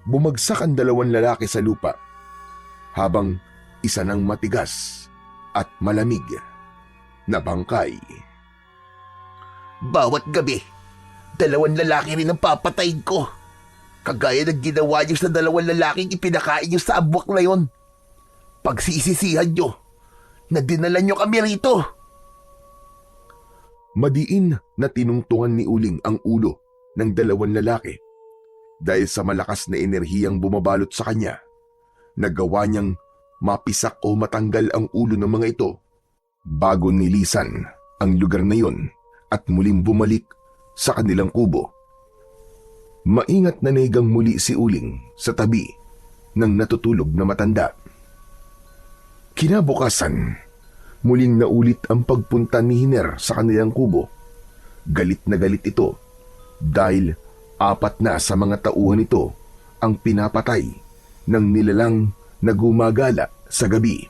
Bumagsak ang 2 lalaki sa lupa habang isa ng matigas at malamig na bangkay. Bawat gabi, 2 lalaki rin ang papatayin ko. Kagaya ng ginawa niyo sa 2 lalaking ipinakain niyo sa abwak na yon. Pagsisisihan niyo na dinala niyo kami rito. Madiin na tinungtungan ni Uling ang ulo ng 2 lalaki. Dahil sa malakas na enerhiyang bumabalot sa kanya, nagawa niyang mapisak o matanggal ang ulo ng mga ito bago nilisan ang lugar na yon at muling bumalik sa kanilang kubo. Maingat na naigang muli si Uling sa tabi ng natutulog na matanda. Kinabukasan, muling naulit ang pagpunta ni Hiner sa kanilang kubo. Galit na galit ito dahil 4 na sa mga tauhan ito ang pinapatay ng nilalang na gumagala sa gabi.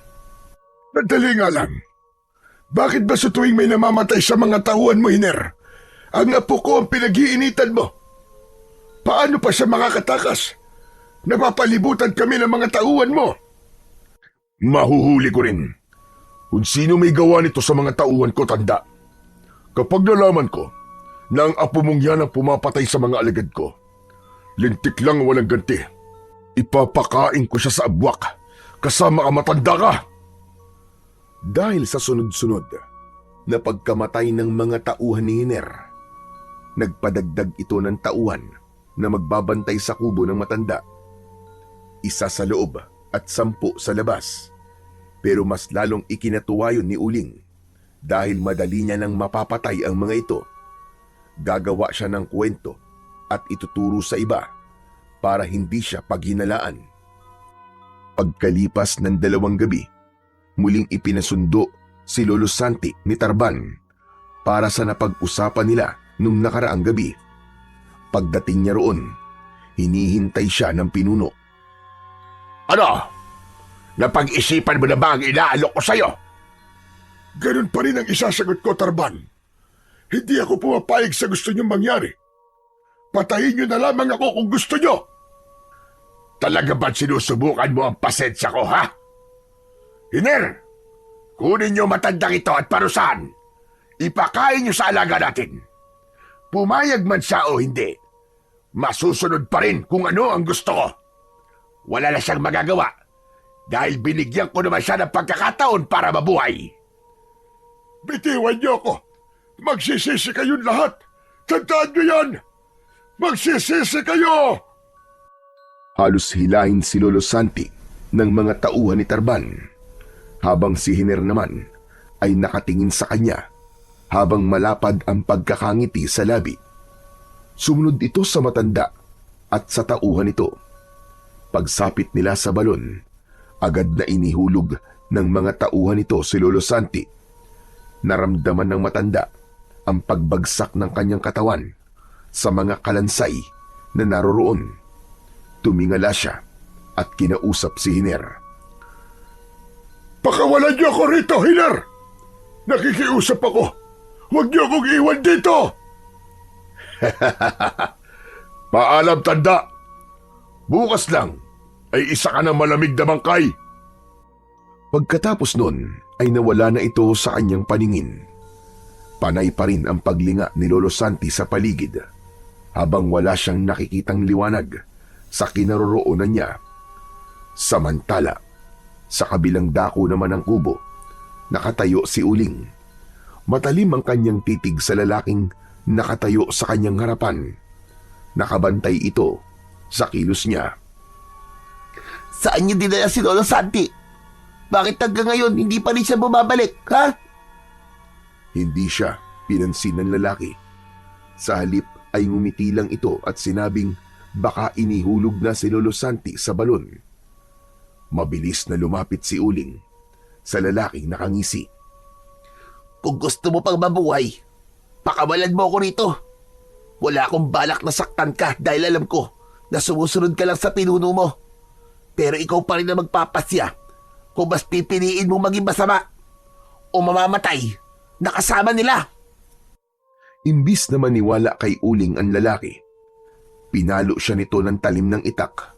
Madali nga lang. Bakit ba sa tuwing may namamatay sa mga tauhan mo, Hiner, ang apo ko ang pinag-iinitan mo? Paano pa siya makakatakas? Napapalibutan kami ng mga tauhan mo. Mahuhuli ko rin kung sino may gawa nito sa mga tauhan ko, tanda. Kapag nalaman ko na ang apo mong yan ang pumapatay sa mga alagad ko, lintik lang walang ganti. Ipapakain ko siya sa abwak kasama ang matanda ka. Dahil sa sunod-sunod na pagkamatay ng mga tauhan ni Hiner, nagpadagdag ito ng tauhan na magbabantay sa kubo ng matanda. 1 sa loob at 10 sa labas. Pero mas lalong ikinatuwa yun ni Uling dahil madali niya nang mapapatay ang mga ito. Gagawa siya ng kwento at ituturo sa iba para hindi siya paghinalaan. Pagkalipas ng 2 gabi, muling ipinasundo si Lolo Santi ni Tarban para sa napag-usapan nila nung nakaraang gabi. Pagdating niya roon, hinihintay siya ng pinuno. Ano? Napag-isipan mo na ba ang inaalok ko sa'yo? Ganun pa rin ang isasagot ko, Tarban. Hindi ako pumapayag sa gusto niyong mangyari. Patayin niyo na lamang ako kung gusto niyo. Talaga ba't sinusubukan mo ang pasensya ko, ha? Hiner, kunin niyo matandang ito at parusahan. Ipakain niyo sa alaga natin. Pumayag man siya o hindi, masusunod pa rin kung ano ang gusto ko. Wala na siyang magagawa dahil binigyan ko naman siya ng pagkakataon para mabuhay. Bitiwan niyo ako. Magsisisi kayong lahat. Tandaan niyo yan. Magsisisi kayo! Halos hilahin si Lolo Santi ng mga tauhan ni Tarban, habang si Hiner naman ay nakatingin sa kanya habang malapad ang pagkakangiti sa labi. Sumunod ito sa matanda at sa tauhan ito. Pagsapit nila sa balon, agad na inihulog ng mga tauhan ito si Lolo Santi. Naramdaman ng matanda ang pagbagsak ng kanyang katawan sa mga kalansay na naroroon. Tumingala siya at kinausap si Hiner. Pakawalan niyo ako rito, Hiner! Nakikiusap ako. Huwag niyo akong iwan dito! Paalam, tanda! Bukas lang ay isa ka ng malamig na bangkay. Pagkatapos nun ay nawala na ito sa kanyang paningin. Panay pa rin ang paglinga ni Lolo Santi sa paligid habang wala siyang nakikitang liwanag sa kinaroroonan niya. Samantala, sa kabilang dako naman ng kubo, nakatayo si Uling. Matalim ang kanyang titig sa lalaking nakatayo sa kanyang harapan. Nakabantay ito sa kilos niya. Saan niyo dinala si Lolo Santi? Bakit hanggang ngayon hindi pa rin siya bumabalik, ha? Hindi siya pinansin ng lalaki. Sa halip ay ngumiti lang ito at sinabing baka inihulog na si Lolo Santi sa balon. Mabilis na lumapit si Uling sa lalaking nakangisi. Kung gusto mo pang mabuhay, pakawalan mo ako rito. Wala akong balak na saktan ka dahil alam ko na sumusunod ka lang sa pinuno mo. Pero ikaw pa rin na magpapasya kung mas pipiliin mong maging masama o mamamatay na kasama nila. Imbis na maniwala kay Uling ang lalaki, pinalo siya nito ng talim ng itak.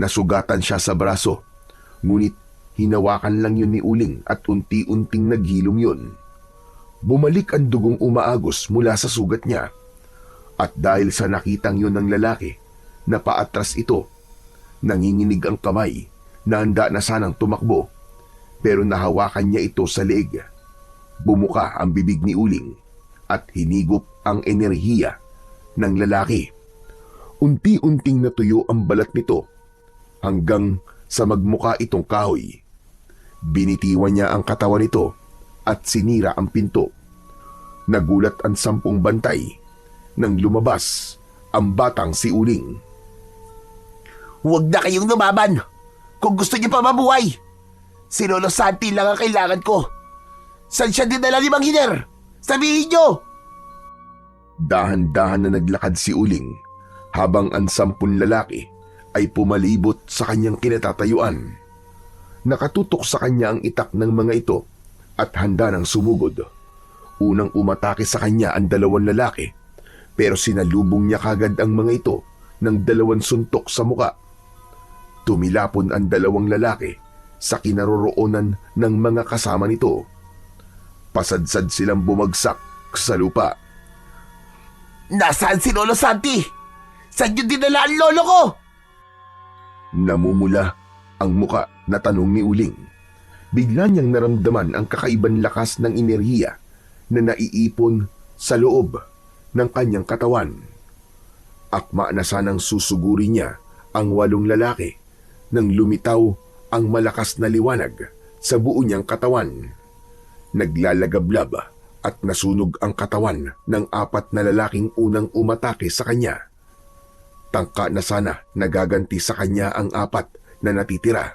Nasugatan siya sa braso, ngunit hinawakan lang yun ni Uling at unti-unting naghilom yun. Bumalik ang dugong umaagos mula sa sugat niya. At dahil sa nakitang yun ng lalaki, napaatras ito. Nanginginig ang kamay na handa na sanang tumakbo, pero nahawakan niya ito sa leeg. Bumuka ang bibig ni Uling at hinigop ang enerhiya ng lalaki. Unti-unting natuyo ang balat nito hanggang sa magmuka itong kahoy. Binitiwan niya ang katawan nito at sinira ang pinto. Nagulat ang 10 bantay nang lumabas ang batang si Uling. Huwag na kayong lumaban kung gusto niyo pa mabuhay. Si Lolo Santi lang ang kailangan ko. Saan siya dinala ni Mang Hiner? Sabihin niyo! Dahan-dahan na naglakad si Uling habang ang 10 lalaki ay pumalibot sa kanyang kinatatayuan. Nakatutok sa kanya ang itak ng mga ito at handa ng sumugod. Unang umatake sa kanya ang 2 lalaki, pero sinalubong niya kagad ang mga ito ng 2 suntok sa muka. Tumilapon ang 2 lalaki sa kinaroroonan ng mga kasama nito. Pasadsad silang bumagsak sa lupa. Nasaan si Lolo Santi? Saan niyo dinala ang lolo ko? Namumula ang muka na tanong ni Uling. Bigla niyang naramdaman ang kakaibang lakas ng enerhiya na naiipon sa loob ng kanyang katawan. Akma na sanang susuguri niya ang 8 lalaki nang lumitaw ang malakas na liwanag sa buo niyang katawan. Naglalagablab at nasunog ang katawan ng 4 na lalaking unang umatake sa kanya. Tangka na sana nagaganti sa kanya ang 4 na natitira.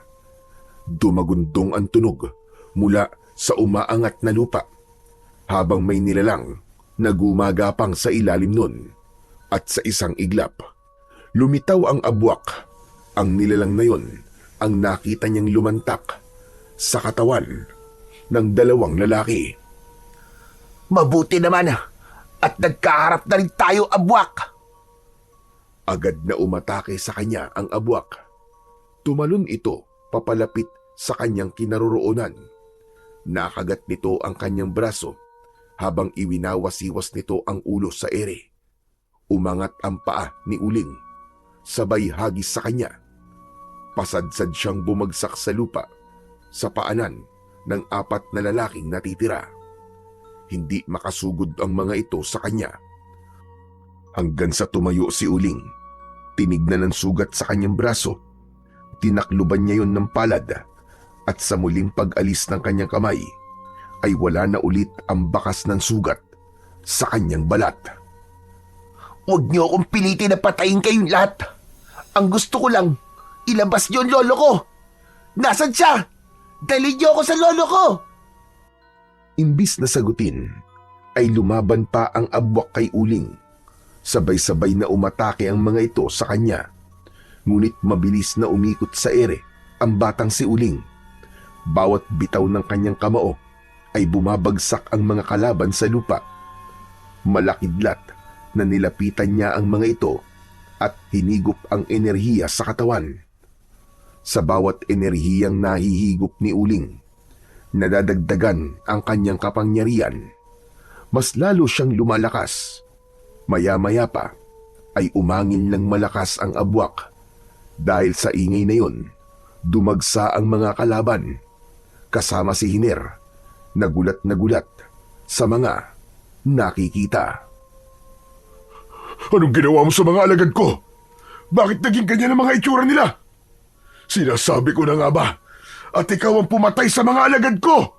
Dumagundong ang tunog mula sa umaangat na lupa habang may nilalang na gumagapang sa ilalim nun. At sa isang iglap, lumitaw ang abwak. Ang nilalang na yun ang nakita niyang lumantak sa katawan ng 2 lalaki. Mabuti naman at nagkaharap na rin tayo, abwak. Agad na umatake sa kanya ang abwak. Tumalon ito papalapit sa kanyang kinaroroonan. Nakagat nito ang kanyang braso habang iwinawasiwas nito ang ulo sa ere. Umangat ang paa ni Uling, sabay hagis sa kanya. Pasadsad siyang bumagsak sa lupa sa paanan ng 4 na lalaking natitira. Hindi makasugod ang mga ito sa kanya. Hanggang sa tumayo si Uling, tinignan ang sugat sa kanyang braso. Tinakluban niya yon ng palad at sa muling pag-alis ng kanyang kamay ay wala na ulit ang bakas ng sugat sa kanyang balat. Huwag niyo akong pilitin na patayin kayong lahat. Ang gusto ko lang, ilabas niyo ang lolo ko. Nasaan siya? Dalhin niyo ako sa lolo ko. Imbis na sagutin, ay lumaban pa ang abwak kay Uling. Sabay-sabay na umatake ang mga ito sa kanya. Ngunit mabilis na umikot sa ere ang batang si Uling. Bawat bitaw ng kanyang kamao ay bumabagsak ang mga kalaban sa lupa. Malakidlat na nilapitan niya ang mga ito at hinigop ang enerhiya sa katawan. Sa bawat enerhiyang nahihigop ni Uling, nadadagdagan ang kanyang kapangyarihan. Mas lalo siyang lumalakas. Maya-maya pa ay umangin ng malakas ang abwak. Dahil sa ingay na yun, dumagsa ang mga kalaban. Kasama si Hiner, nagulat sa mga nakikita. Anong ginawa mo sa mga alagad ko? Bakit naging ganyan ang mga itsura nila? Sinasabi ko na nga ba? At ikaw ang pumatay sa mga alagad ko!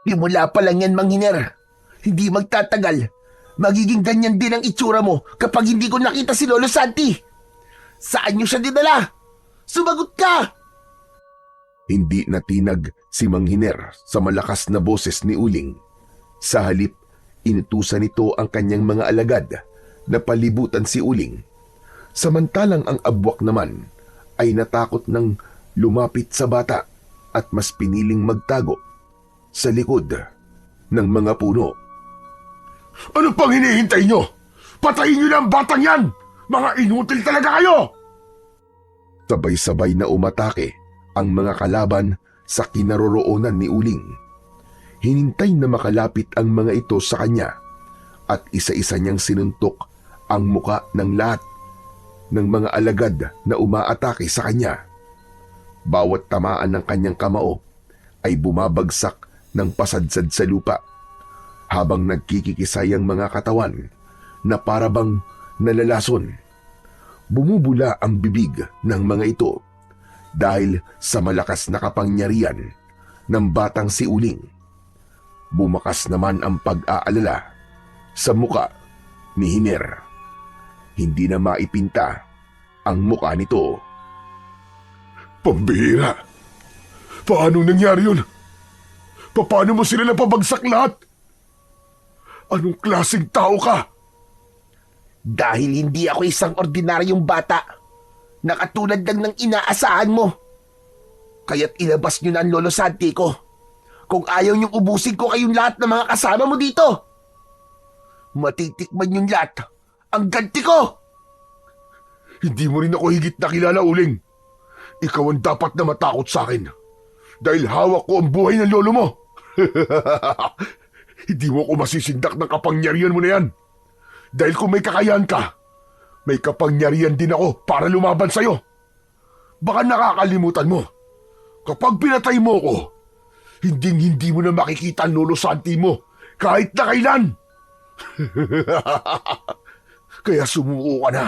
Simula pa lang yan, Mang Hiner. Hindi magtatagal. Magiging ganyan din ang itsura mo kapag hindi ko nakita si Lolo Santi. Saan niyo siya dinala? Sumagot ka! Hindi natinag si Mang Hiner sa malakas na boses ni Uling. Sa halip, inutusan nito ang kanyang mga alagad na palibutan si Uling. Samantalang ang abwak naman ay natakot ng lumapit sa bata at mas piniling magtago sa likod ng mga puno. Ano pang hinihintay nyo? Patayin nyo na ang batang yan! Mga inutil talaga kayo! Sabay-sabay na umatake ang mga kalaban sa kinaroroonan ni Uling. Hinintay na makalapit ang mga ito sa kanya at isa-isa niyang sinuntok ang muka ng lahat ng mga alagad na umaatake sa kanya. Bawat tamaan ng kanyang kamao ay bumabagsak ng pasadsad sa lupa habang nagkikikisay ang mga katawan na parabang nalalason. Bumubula ang bibig ng mga ito dahil sa malakas na kapangyarihan ng batang si Uling. Bumakas naman ang pag-aalala sa muka ni Hiner. Hindi na maipinta ang muka nito. Pambihira! Paano nangyari yun? Paano mo sila napabagsak lahat? Anong klaseng tao ka? Dahil hindi ako isang ordinaryong bata na katulad lang ng inaasahan mo. Kaya't ilabas nyo na ang Lolo Santi ko. Kung ayaw niyong ubusin ko kayong lahat ng mga kasama mo dito. Matitikman yung lahat ang ganti ko. Hindi mo rin ako higit na kilala, Uling. Ikaw ang dapat na matakot sa akin. Dahil hawak ko ang buhay ng lolo mo. Hindi mo ako masisindak ng kapangyarihan mo na yan. Dahil kung may kakayahan ka, may kapangyarihan din ako para lumaban sa'yo. Baka nakakalimutan mo. Kapag pinatay mo ko, hindi mo na makikita ang Lolo Santi mo kahit na kailan. Kaya sumuko ka na.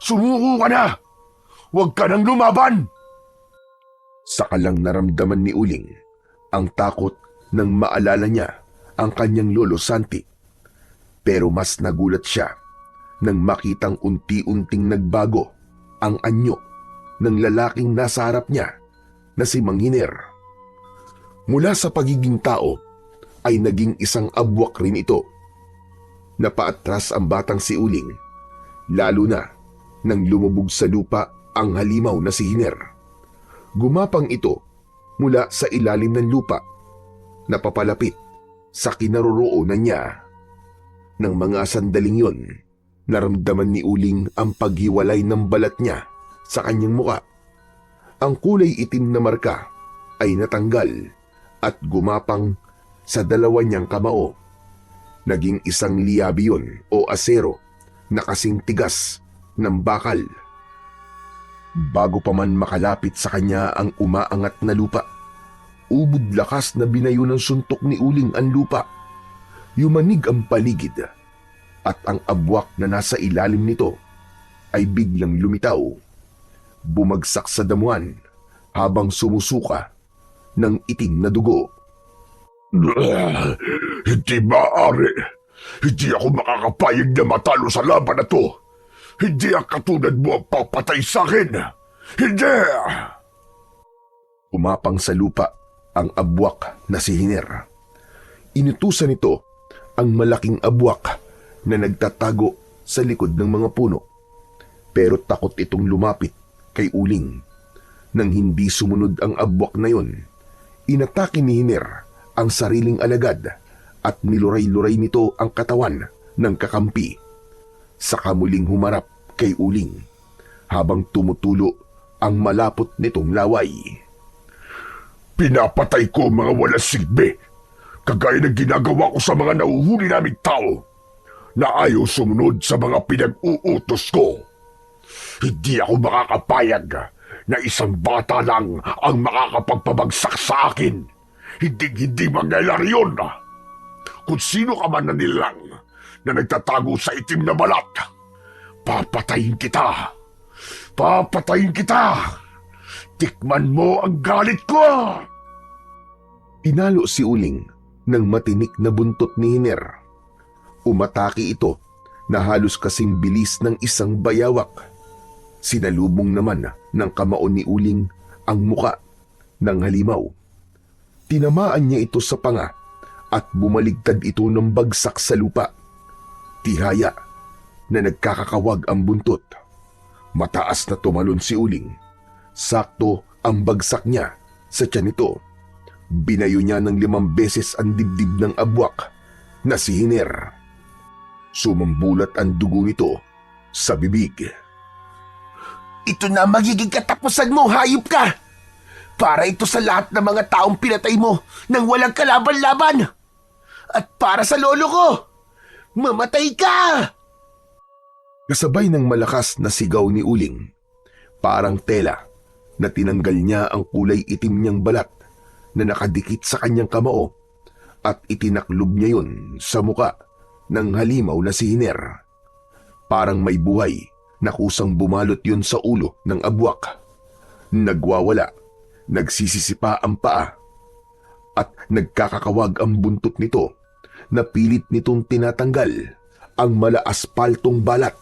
Sumuko ka na! Huwag ka nang lumaban! Saka lang naramdaman ni Uling ang takot nang maalala niya ang kanyang Lolo Santi. Pero mas nagulat siya nang makitang unti-unting nagbago ang anyo ng lalaking nasa harap niya na si Mang Hiner. Mula sa pagiging tao ay naging isang abwak rin ito. Napaatras ang batang si Uling, lalo na nang lumubog sa lupa ang halimaw na si Hiner. Gumapang ito mula sa ilalim ng lupa, napapalapit sa kinaroroonan niya. Nang mga sandaling yon, naramdaman ni Uling ang paghiwalay ng balat niya sa kanyang muka. Ang kulay itim na marka ay natanggal at gumapang sa dalawa niyang kamao. Naging isang liyabi yun o asero na kasing tigas ng bakal. Bago pa man makalapit sa kanya ang umaangat na lupa, ubod lakas na binayo ng suntok ni Uling ang lupa. Yumanig ang paligid at ang abwak na nasa ilalim nito ay biglang lumitaw. Bumagsak sa damuhan habang sumusuka ng itim na dugo. Hindi maaari. Hindi ako makakapayag na matalo sa laban na to. Hindi ang katulad mo ang papatay sa akin. Hindi! Umapang sa lupa ang abwak na si Hiner. Inutusan nito ang malaking abwak na nagtatago sa likod ng mga puno. Pero takot itong lumapit kay Uling. Nang hindi sumunod ang abwak na yon, inatake ni Hiner ang sariling alagad at niluray-luray nito ang katawan ng kakampi, saka muling humarap kay Uling habang tumutulo ang malapot nitong laway. Pinapatay ko ang mga walang silbi, kagaya ng ginagawa ko sa mga nahuhuli naming tao na ayaw sumunod sa mga pinag-uutos ko. Hindi ako makakapayag na isang bata lang ang makakapagpabagsak sa akin. Hindi mangyayari yun. Kung sino ka man na nilang na nagtatago sa itim na balat, papatayin kita. Papatayin kita. Tikman mo ang galit ko. Pinalo si Uling ng matinik na buntot ni Hiner. Umatake ito na halos kasing bilis ng isang bayawak. Sinalubong naman ng kamao ni Uling ang muka ng halimaw. Tinamaan niya ito sa panga at bumaligtad ito ng bagsak sa lupa. Tihaya na nagkakakawag ang buntot. Mataas na tumalon si Uling. Sakto ang bagsak niya sa tiyan nito. Binayo niya ng 5 beses ang dibdib ng abwak na si Hiner. Sumambulat ang dugo nito sa bibig. Ito na magiging katapusan mo, hayop ka! Para ito sa lahat ng mga taong pinatay mo nang walang kalaban-laban! At para sa lolo ko, mamatay ka! Kasabay ng malakas na sigaw ni Uling, parang tela na tinanggal niya ang kulay itim niyang balat na nakadikit sa kanyang kamao at itinaklob niya yun sa muka ng halimaw na si Hiner. Parang may buhay na kusang bumalot yun sa ulo ng abwak. Nagwawala, nagsisisipa ang paa at nagkakakawag ang buntot nito na pilit nitong tinatanggal ang mala-aspaltong balat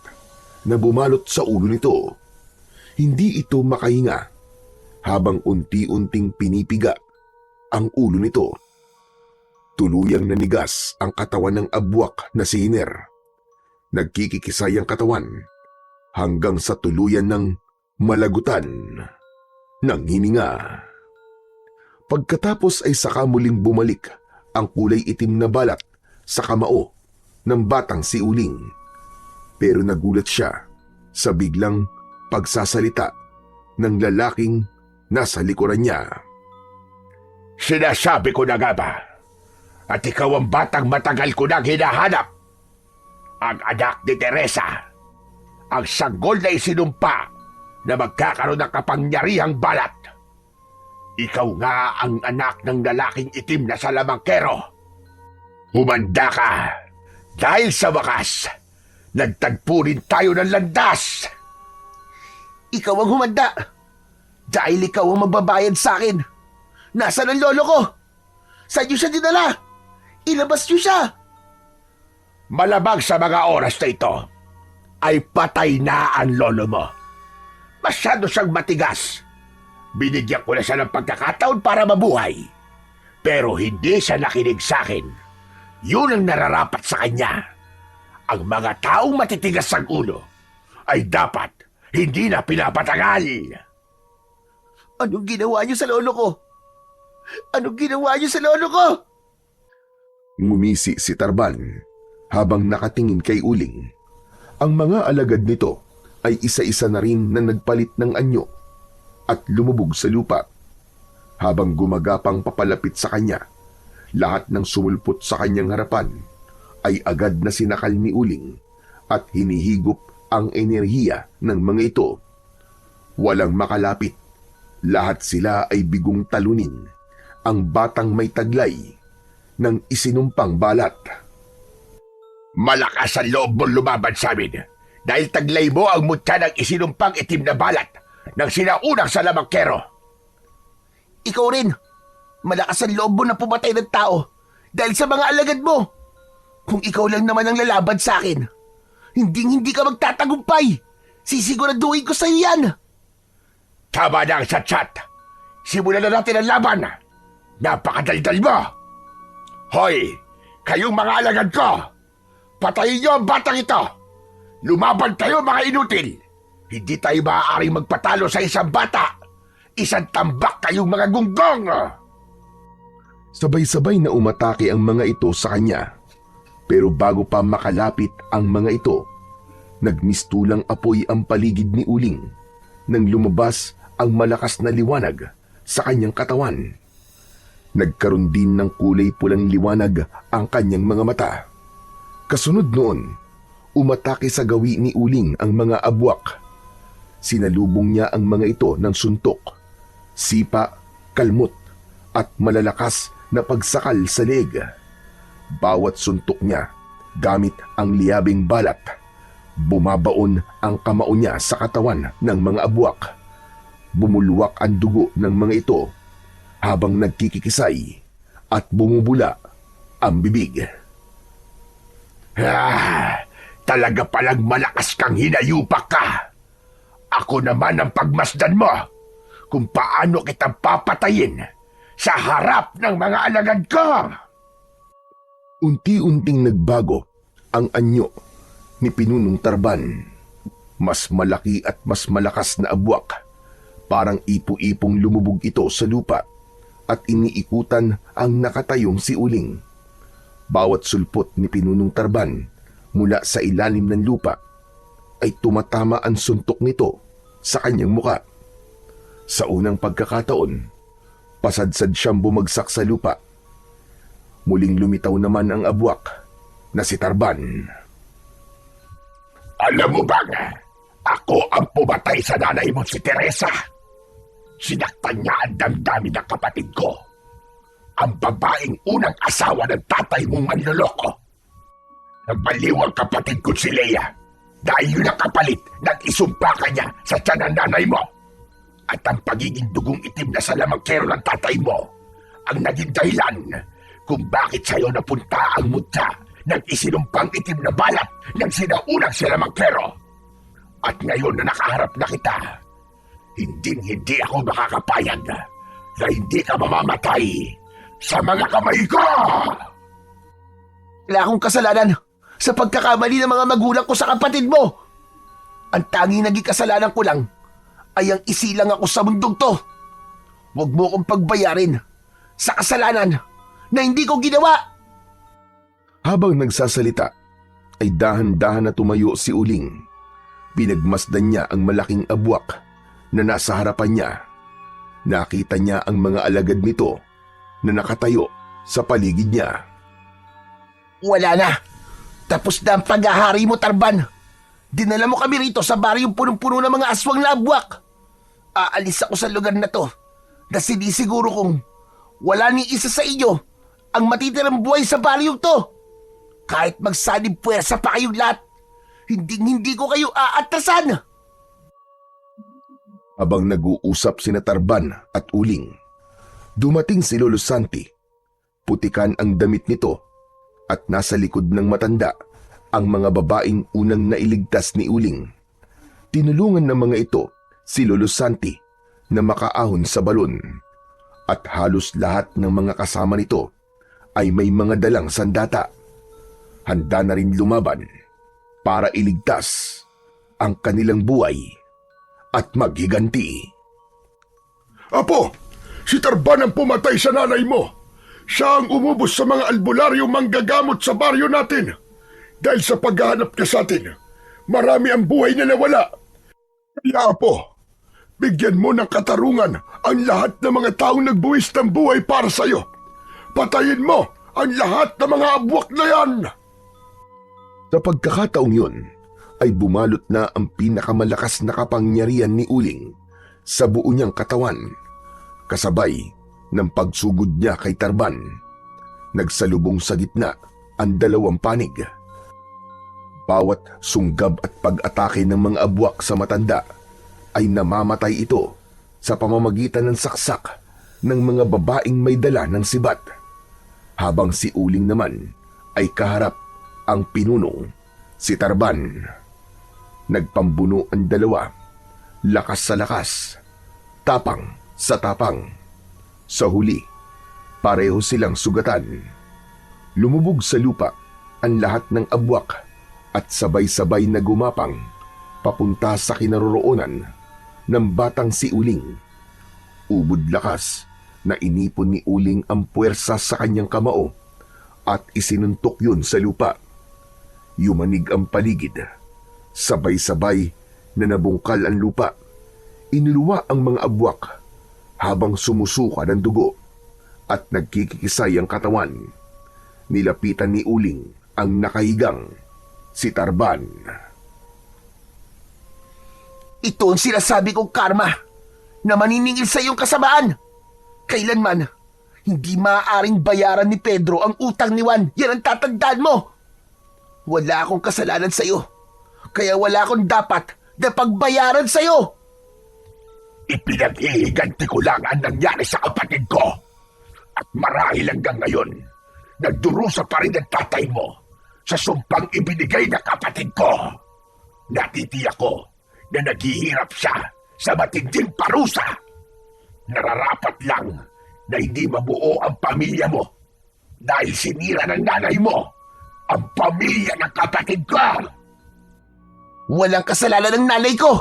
na bumalot sa ulo nito. Hindi ito makahinga habang unti-unting pinipiga ang ulo nito. Tuluyang nanigas ang katawan ng abwak na si Hiner. Nagkikikisay ang katawan hanggang sa tuluyan ng malagutan ng hininga. Pagkatapos ay saka muling bumalik ang kulay itim na balat sa kamao ng batang si Uling. Pero nagulat siya sa biglang pagsasalita ng lalaking nasa likuran niya. Sinasabi ko na nga ba? At ikaw ang batang matagal ko nang hinahanap. Ang anak ni Teresa. Ang sanggol na isinumpa na magkakaroon ng kapangyarihang balat. Ikaw nga ang anak ng lalaking itim na salamangkero. Humanda ka. Dahil sa wakas, nagtagpo rin tayo ng landas. Ikaw ang humanda. Dahil ikaw ang magbabayad sa akin. Nasaan ang lolo ko? Saan niyo siya dinala? Ilabas niyo siya! Malamang sa mga oras na ito, ay patay na ang lolo mo. Masyado siyang matigas. Binigyan ko na siya ng pagkakataon para mabuhay. Pero hindi siya nakinig sa akin. Yun ang nararapat sa kanya. Ang mga taong matitigas ang ulo ay dapat hindi na pinapatagal. Anong ginawa niyo sa lolo ko? Anong ginawa niyo sa lolo ko? Ngumisi si Tarban habang nakatingin kay Uling. Ang mga alagad nito ay isa-isa na rin na nagpalit ng anyo at lumubog sa lupa. Habang gumagapang papalapit sa kanya, lahat ng sumulpot sa kanyang harapan ay agad na sinakal ni Uling at hinihigop ang enerhiya ng mga ito. Walang makalapit. Lahat sila ay bigong talunin ang batang may taglay ng isinumpang balat. Malakas ang loob mong lumaban sa amin dahil taglay mo ang mutya ng isinumpang itim na balat ng sinaunang salamangkero. Ikaw rin. Malakas ang loob mo na pumatay ng tao dahil sa mga alagad mo. Kung ikaw lang naman ang lalaban sa akin, hindi ka magtatagumpay. Sisiguraduhin ko sa iyo yan. Tama na ang chat-chat. Simulan na natin ang laban. Napakadaldal mo. Hoy, kayong mga alagad ko, patayin niyo ang batang ito. Lumaban tayo mga inutil. Hindi tayo maaaring magpatalo sa isang bata. Isang tambak kayong mga gunggong. Sabay-sabay na umatake ang mga ito sa kanya. Pero bago pa makalapit ang mga ito, nagmistulang apoy ang paligid ni Uling nang lumabas ang malakas na liwanag sa kanyang katawan. Nagkaroon din ng kulay pulang liwanag ang kanyang mga mata. Kasunod noon, umatake sa gawi ni Uling ang mga abwak. Sinalubong niya ang mga ito ng suntok, sipa, kalmot at malalakas na pagsakal sa leeg. Bawat suntok niya, gamit ang liyabing balat, bumabaon ang kamao niya sa katawan ng mga abwak. Bumulwak ang dugo ng mga ito habang nagkikikisay at bumubula ang bibig. Talaga palang malakas kang hinayupak ka. Ako naman ang pagmasdan mo kung paano kita papatayin sa harap ng mga alagad ko. Unti-unting nagbago ang anyo ni Pinunong Tarban. Mas malaki at mas malakas na abwak. Parang ipo-ipong lumubog ito sa lupa at iniikutan ang nakatayong si Uling. Bawat sulpot ni Pinunong Tarban mula sa ilalim ng lupa ay tumatama ang suntok nito sa kanyang muka. Sa unang pagkakataon, pasadsad siyang bumagsak sa lupa. Muling lumitaw naman ang abwak na si Tarban. Alam mo bang, ako ang pumatay sa nanay mo si Teresa. Sinaktan niya ang damdamin ng kapatid ko. Ang babaeng unang asawa ng tatay mong manloloko. Nagbaliw ang kapatid ko si Leia dahil yun ang kapalit ng isumpa ka niya sa tiyan ng nanay mo. At ang pagiging dugong itim na salamangkero ng tatay mo ang naging dahilan kung bakit sa'yo napunta ang mutya ng isinumpang itim na balat ng sinaunang salamangkero. At ngayon na nakaharap na kita, hindi ako makakapayag na hindi ka mamamatay sa mga kamay ko! Wala akong kasalanan sa pagkakamali ng mga magulang ko sa kapatid mo. Ang tanging naging kasalanan ko lang ay ang isilang ako sa mundong to. Huwag mo akong pagbayarin sa kasalanan na hindi ko ginawa. Habang nagsasalita, ay dahan-dahan na tumayo si Uling. Pinagmasdan niya ang malaking abwak na nasa harapan niya. Nakita niya ang mga alagad nito na nakatayo sa paligid niya. Wala na. Tapos na ang paghahari mo, Tarban. Dinala mo kami rito sa baryong punong-puno ng mga aswang na abwak. Aalis ako sa lugar na to na sinisiguro kong wala ni isa sa inyo ang matitirang buhay sa baryong to. Kahit magsanib puwersa pa kayong lahat, hindi ko kayo aatrasan. Habang nag-uusap sina Tarban at Uling, dumating si Lolo Santi. Putikan ang damit nito at nasa likod ng matanda ang mga babaeng unang nailigtas ni Uling. Tinulungan ng mga ito si Lolo Santi na makaahon sa balon at halos lahat ng mga kasama nito ay may mga dalang sandata. Handa na rin lumaban para iligtas ang kanilang buhay at maghiganti. Apo, si Tarban ang pumatay sa nanay mo. Siya ang umubos sa mga albularyong manggagamot sa baryo natin. Dahil sa paghahanap niya sa atin, marami ang buhay na nawala. Kaya apo, bigyan mo ng katarungan ang lahat ng mga taong nagbuwis ng buhay para sa'yo. Patayin mo ang lahat ng mga abwak na yan. Sa pagkakataong yun, ay bumalot na ang pinakamalakas na kapangyarihan ni Uling sa buo niyang katawan, kasabay ng pagsugod niya kay Tarban. Nagsalubong sa gitna ang dalawang panig. Bawat sunggab at pag-atake ng mga abwak sa matanda ay namamatay ito sa pamamagitan ng saksak ng mga babaeng may dala ng sibat. Habang si Uling naman ay kaharap ang pinunong si Tarban. Nagpambuno ang dalawa, lakas sa lakas, tapang sa tapang. Sa huli, pareho silang sugatan. Lumubog sa lupa ang lahat ng abwak at sabay-sabay na gumapang papunta sa kinaroroonan ng batang si Uling. Ubod lakas na inipon ni Uling ang puwersa sa kanyang kamao at isinuntok yun sa lupa. Yumanig ang paligid. Sabay-sabay na nabungkal ang lupa. Inuluwa ang mga abwak habang sumusuka ng dugo at nagkikisay ang katawan. Nilapitan ni Uling ang nakahigang si Tarban. Ito ang sinasabi kong karma na maniningil sa iyong kasamaan. Kailanman, hindi maaaring bayaran ni Pedro ang utang ni Juan. Yan ang tatandaan mo. Wala akong kasalanan sa iyo. Kaya wala akong dapat na pagbayaran sa iyo. Ipinag-ihiganti ko lang ang nangyari sa kapatid ko. At marahil hanggang ngayon, nagdurusa pa rin ang tatay mo sa sumpang ibinigay ng kapatid ko. Natitiyak ko na naghihirap siya sa matinding parusa. Nararapat lang na hindi mabuo ang pamilya mo dahil sinira ng nanay mo ang pamilya ng kapatid ko. Walang kasalanan ng nanay ko.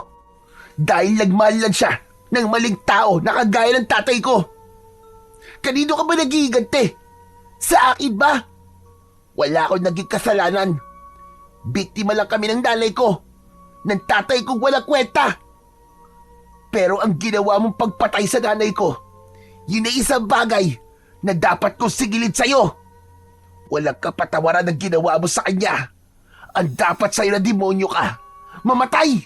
Dahil nagmahal lang siya ng maling tao na kagaya ng tatay ko. Kanino ka ba naghihiganti? Sa akin ba? Wala akong naging kasalanan. Biktima lang kami ng nanay ko. Ng tatay kong walang kwenta. Pero ang ginawa mong pagpatay sa nanay ko, yun ay isang bagay na dapat kong sigilid sa'yo. Walang kapatawaran ang ginawa mo sa kanya. Ang dapat sa'yo na demonyo ka, mamatay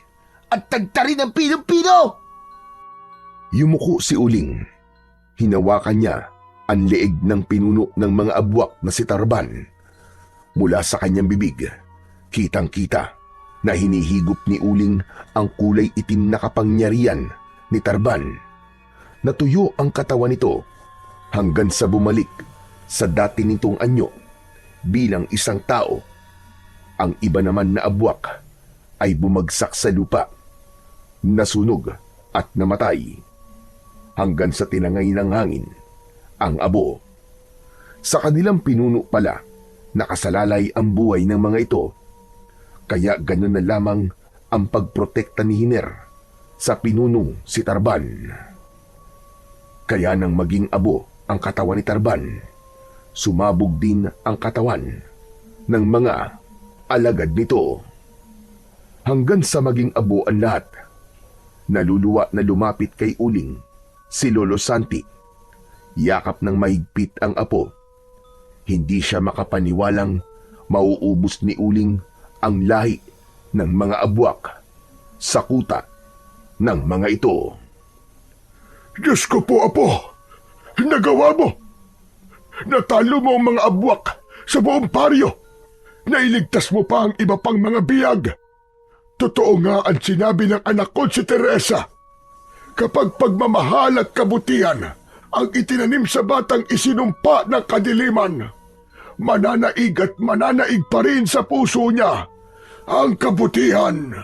at tagtarin ng pinong-pino. Yumuko si Uling. Hinawakan niya ang leeg ng pinuno ng mga abwak na si Tarban. Mula sa kanyang bibig, kitang-kita na hinihigop ni Uling ang kulay itim na kapangyarihan ni Tarban. Natuyo ang katawan nito hanggang sa bumalik sa dati nitong anyo bilang isang tao. Ang iba naman na abwak ay bumagsak sa lupa, nasunog at namatay hanggang sa tinangay ng hangin ang abo. Sa kanilang pinuno pala nakasalalay ang buhay ng mga ito, kaya ganun na lamang ang pagprotekta ni Hiner sa pinunong si Tarban. Kaya nang maging abo ang katawan ni Tarban, sumabog din ang katawan ng mga alagad nito. Hanggang sa maging abo ang lahat, naluluwa na lumapit kay Uling si Lolo Santi. Yakap ng mahigpit ang apo. Hindi siya makapaniwalang mauubos ni Uling ang lahi ng mga abwak sa kuta ng mga ito. Diyos ko po, Apo! Nagawa mo! Natalo mo ang mga abwak sa buong paryo! Nailigtas mo pa ang iba pang mga biyag! Totoo nga ang sinabi ng anak ko si Teresa. Kapag pagmamahal at kabutihan ang itinanim sa batang isinumpa ng kadiliman, mananaig at mananaig pa rin sa puso niya ang kabutihan.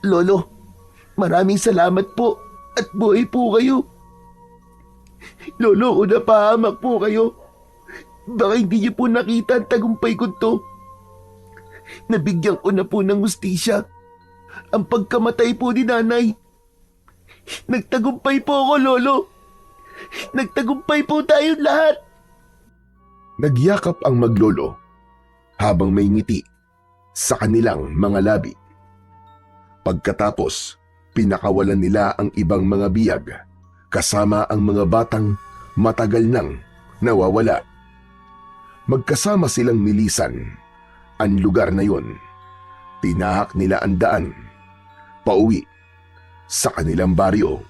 Lolo, maraming salamat po at buhay po kayo. Lolo, napahamak po kayo. Baka hindi niyo po nakita ang tagumpay ko to. Nabigyan ko na po ng hustisya ang pagkamatay po ni nanay. Nagtagumpay po ako, Lolo. Nagtagumpay po tayong lahat. Nagyakap ang maglolo habang may ngiti sa kanilang mga labi. Pagkatapos, pinakawalan nila ang ibang mga biyag kasama ang mga batang matagal nang nawawala. Magkasama silang nilisan ang lugar na yon. Tinahak nila ang daan pauwi sa kanilang baryo.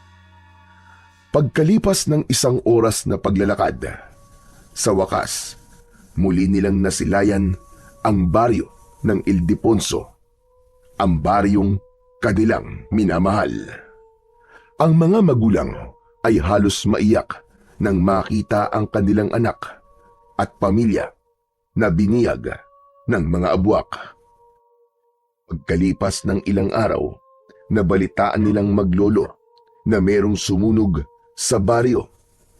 Pagkalipas ng isang oras na paglalakad, sa wakas, muli nilang nasilayan ang baryo ng Ildefonso, ang baryong kanilang minamahal. Ang mga magulang ay halos maiyak nang makita ang kanilang anak at pamilya na biniyag ng mga abwak. Pagkalipas ng ilang araw, nabalitaan nilang maglolo na merong sumunog sa baryo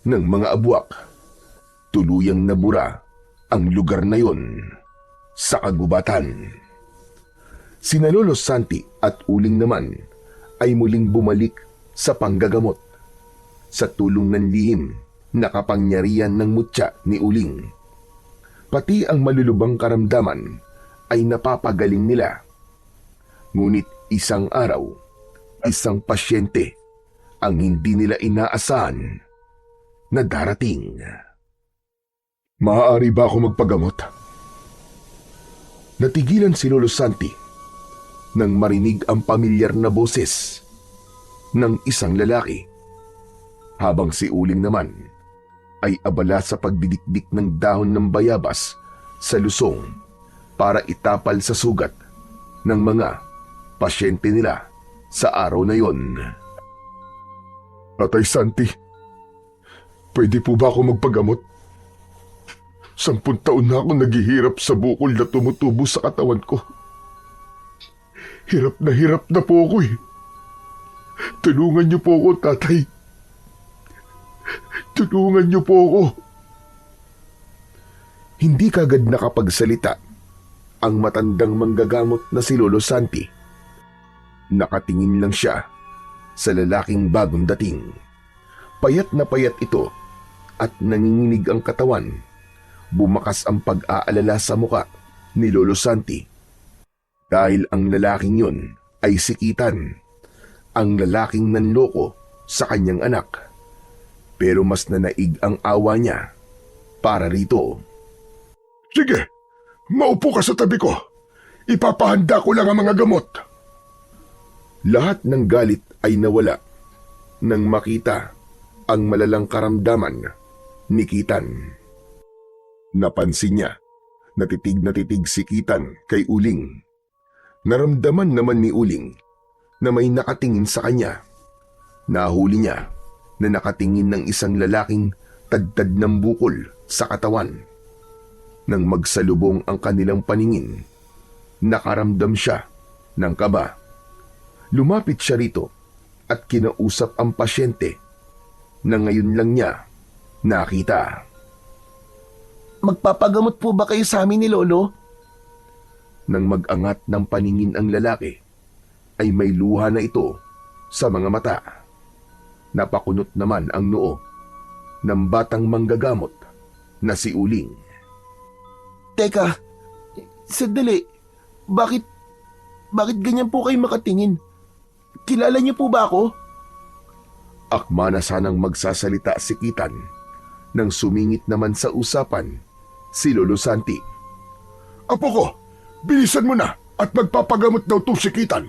ng mga abwak. Tuluyang nabura ang lugar na yon sa kagubatan. Sina Lolo Santi at Uling naman ay muling bumalik sa panggagamot sa tulong ng lihim na kapangyarihan ng mutya ni Uling. pati ang malulubang karamdaman ay napapagaling nila. Ngunit isang araw, isang pasyente ang hindi nila inaasahan na darating. Maaari ba ako magpagamot? Natigilan si Lolo Santi nang marinig ang pamilyar na boses ng isang lalaki, habang si Uling naman ay abala sa pagdidikdik ng dahon ng bayabas sa lusong para itapal sa sugat ng mga pasyente nila sa araw na yon. Tatay Santi, pwede po ba ako magpagamot? 10 taon na ako naghihirap sa bukol na tumutubo sa katawan ko. Hirap na po ako eh. Tulungan niyo po ako, tatay. Tulungan niyo po ako. Hindi kagad nakapagsalita ang matandang manggagamot na si Lolo Santi. Nakatingin lang siya sa lalaking bagong dating. Payat na payat ito at nanginginig ang katawan. Bumakas ang pag-aalala sa muka ni Lolo Santi. Dahil ang lalaking yun ay si Kitan, ang lalaking nanloko sa kanyang anak. Pero mas nanaig ang awa niya para rito. Sige, maupo ka sa tabi ko. Ipapahanda ko lang ang mga gamot. Lahat ng galit ay nawala nang makita ang malalang karamdaman ni Kitan. Napansin niya, natitig si Kitan kay Uling. Naramdaman naman ni Uling na may nakatingin sa kanya. Nahuli niya na nakatingin ng isang lalaking tadtad ng bukol sa katawan. Nang magsalubong ang kanilang paningin, nakaramdam siya ng kaba. Lumapit siya rito at kinausap ang pasyente na ngayon lang niya nakita. Magpapagamot po ba kayo sa amin ni Lolo? Nang mag-angat ng paningin ang lalaki, ay may luha na ito sa mga mata. Napakunot naman ang noo ng batang manggagamot na si Uling. Teka, sandali. Bakit ganyan po kayo makatingin? Kilala niyo po ba ako? Akma na sanang magsasalita si Kitan nang sumingit naman sa usapan si Lolo Santi. Apo ko, bilisan mo na at magpapagamot daw itong si Kitan.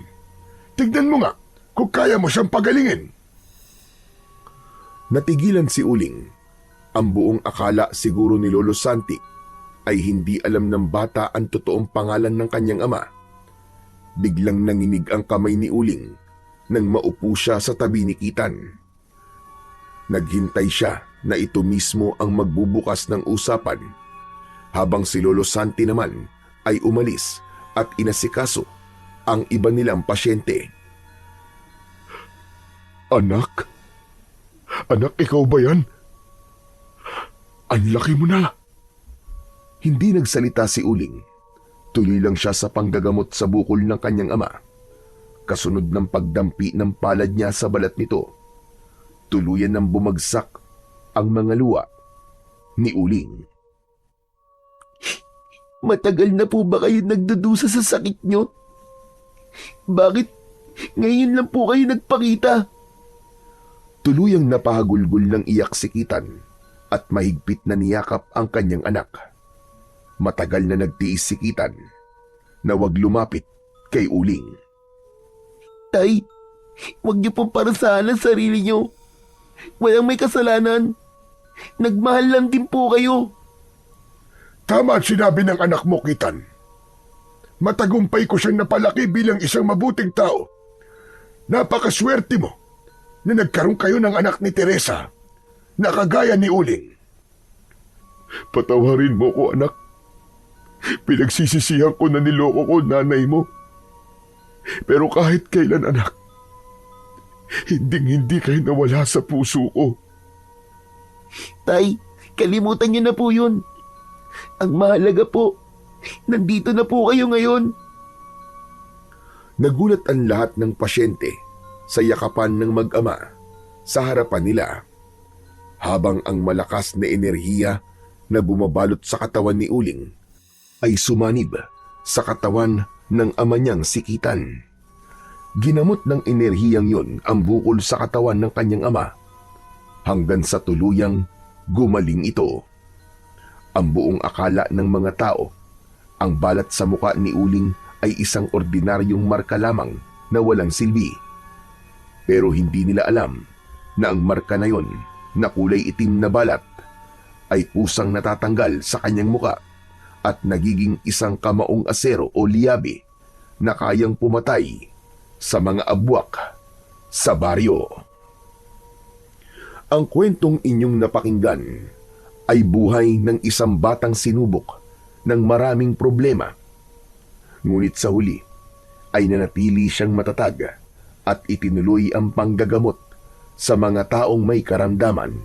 Tignan mo nga kung kaya mo siyang pagalingin. Natigilan si Uling. Ang buong akala siguro ni Lolo Santi ay hindi alam ng bata ang totoong pangalan ng kanyang ama. Biglang nanginig ang kamay ni Uling nang maupo siya sa tabi ni Kitan. Naghintay siya na ito mismo ang magbubukas ng usapan, habang si Lolo Santi naman ay umalis at inasikaso ang iba nilang pasyente. Anak? Anak, ikaw ba yan? Ang laki mo na. Hindi nagsalita si Uling. Tuloy lang siya sa panggagamot sa bukol ng kanyang ama. Kasunod ng pagdampi ng palad niya sa balat nito, tuluyan nang bumagsak ang mga luha ni Uling. Matagal na po ba kayo nagdudusa sa sakit nyo? Bakit ngayon lang po kayo nagpakita? Tuluyang napahagulgol ng iyak si Kitan at mahigpit na niyakap ang kanyang anak. Matagal na nagtiis si Kitan na wag lumapit kay Uling. Tay, huwag niyo pong parasahan ang sarili niyo. Walang may kasalanan. Nagmahal lang din po kayo. Tama ang sinabi ng anak mo, Kitan. Matagumpay ko siyang napalaki bilang isang mabuting tao. Napakaswerte mo na nagkaroon kayo ng anak ni Teresa na kagaya ni Uling. Patawarin mo ko, anak. Pinagsisisihan ko na niloko ko nanay mo. Pero kahit kailan, anak, hindi kayo nawala sa puso ko. Tay, kalimutan niyo na po yun. Ang mahalaga po, nandito na po kayo ngayon. Nagulat ang lahat ng pasyente sa yakapan ng mag-ama sa harapan nila, habang ang malakas na enerhiya na bumabalot sa katawan ni Uling ay sumanib sa katawan ng ama niyang sikitan. Ginamot ng enerhiyang yon ang bukol sa katawan ng kanyang ama hanggang sa tuluyang gumaling ito. Ang buong akala ng mga tao, ang balat sa muka ni Uling ay isang ordinaryong marka lamang na walang silbi. Pero hindi nila alam na ang marka na yon na kulay itim na balat ay pusang natatanggal sa kanyang muka at nagiging isang kamaong asero o liyabe na kayang pumatay sa mga abwak sa baryo. Ang kwentong inyong napakinggan ay buhay ng isang batang sinubok ng maraming problema. Ngunit sa huli ay nanatili siyang matatag at itinuloy ang panggagamot sa mga taong may karamdaman.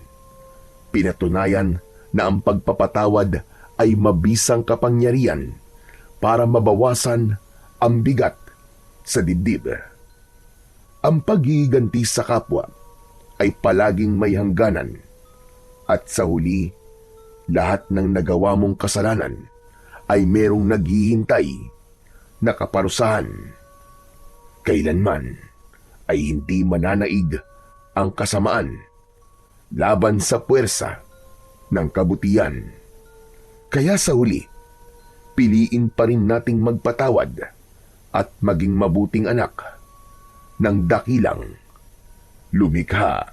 Pinatunayan na ang pagpapatawad ay mabisang kapangyarihan para mabawasan ang bigat sa dibdib. Ang paghihiganti sa kapwa ay palaging may hangganan at sa huli, lahat ng nagawa mong kasalanan ay merong naghihintay na kaparusahan. Kailanman ay hindi mananaig ang kasamaan laban sa puwersa ng kabutihan. Kaya sa huli, piliin pa rin nating magpatawad at maging mabuting anak ng dakilang lumikha.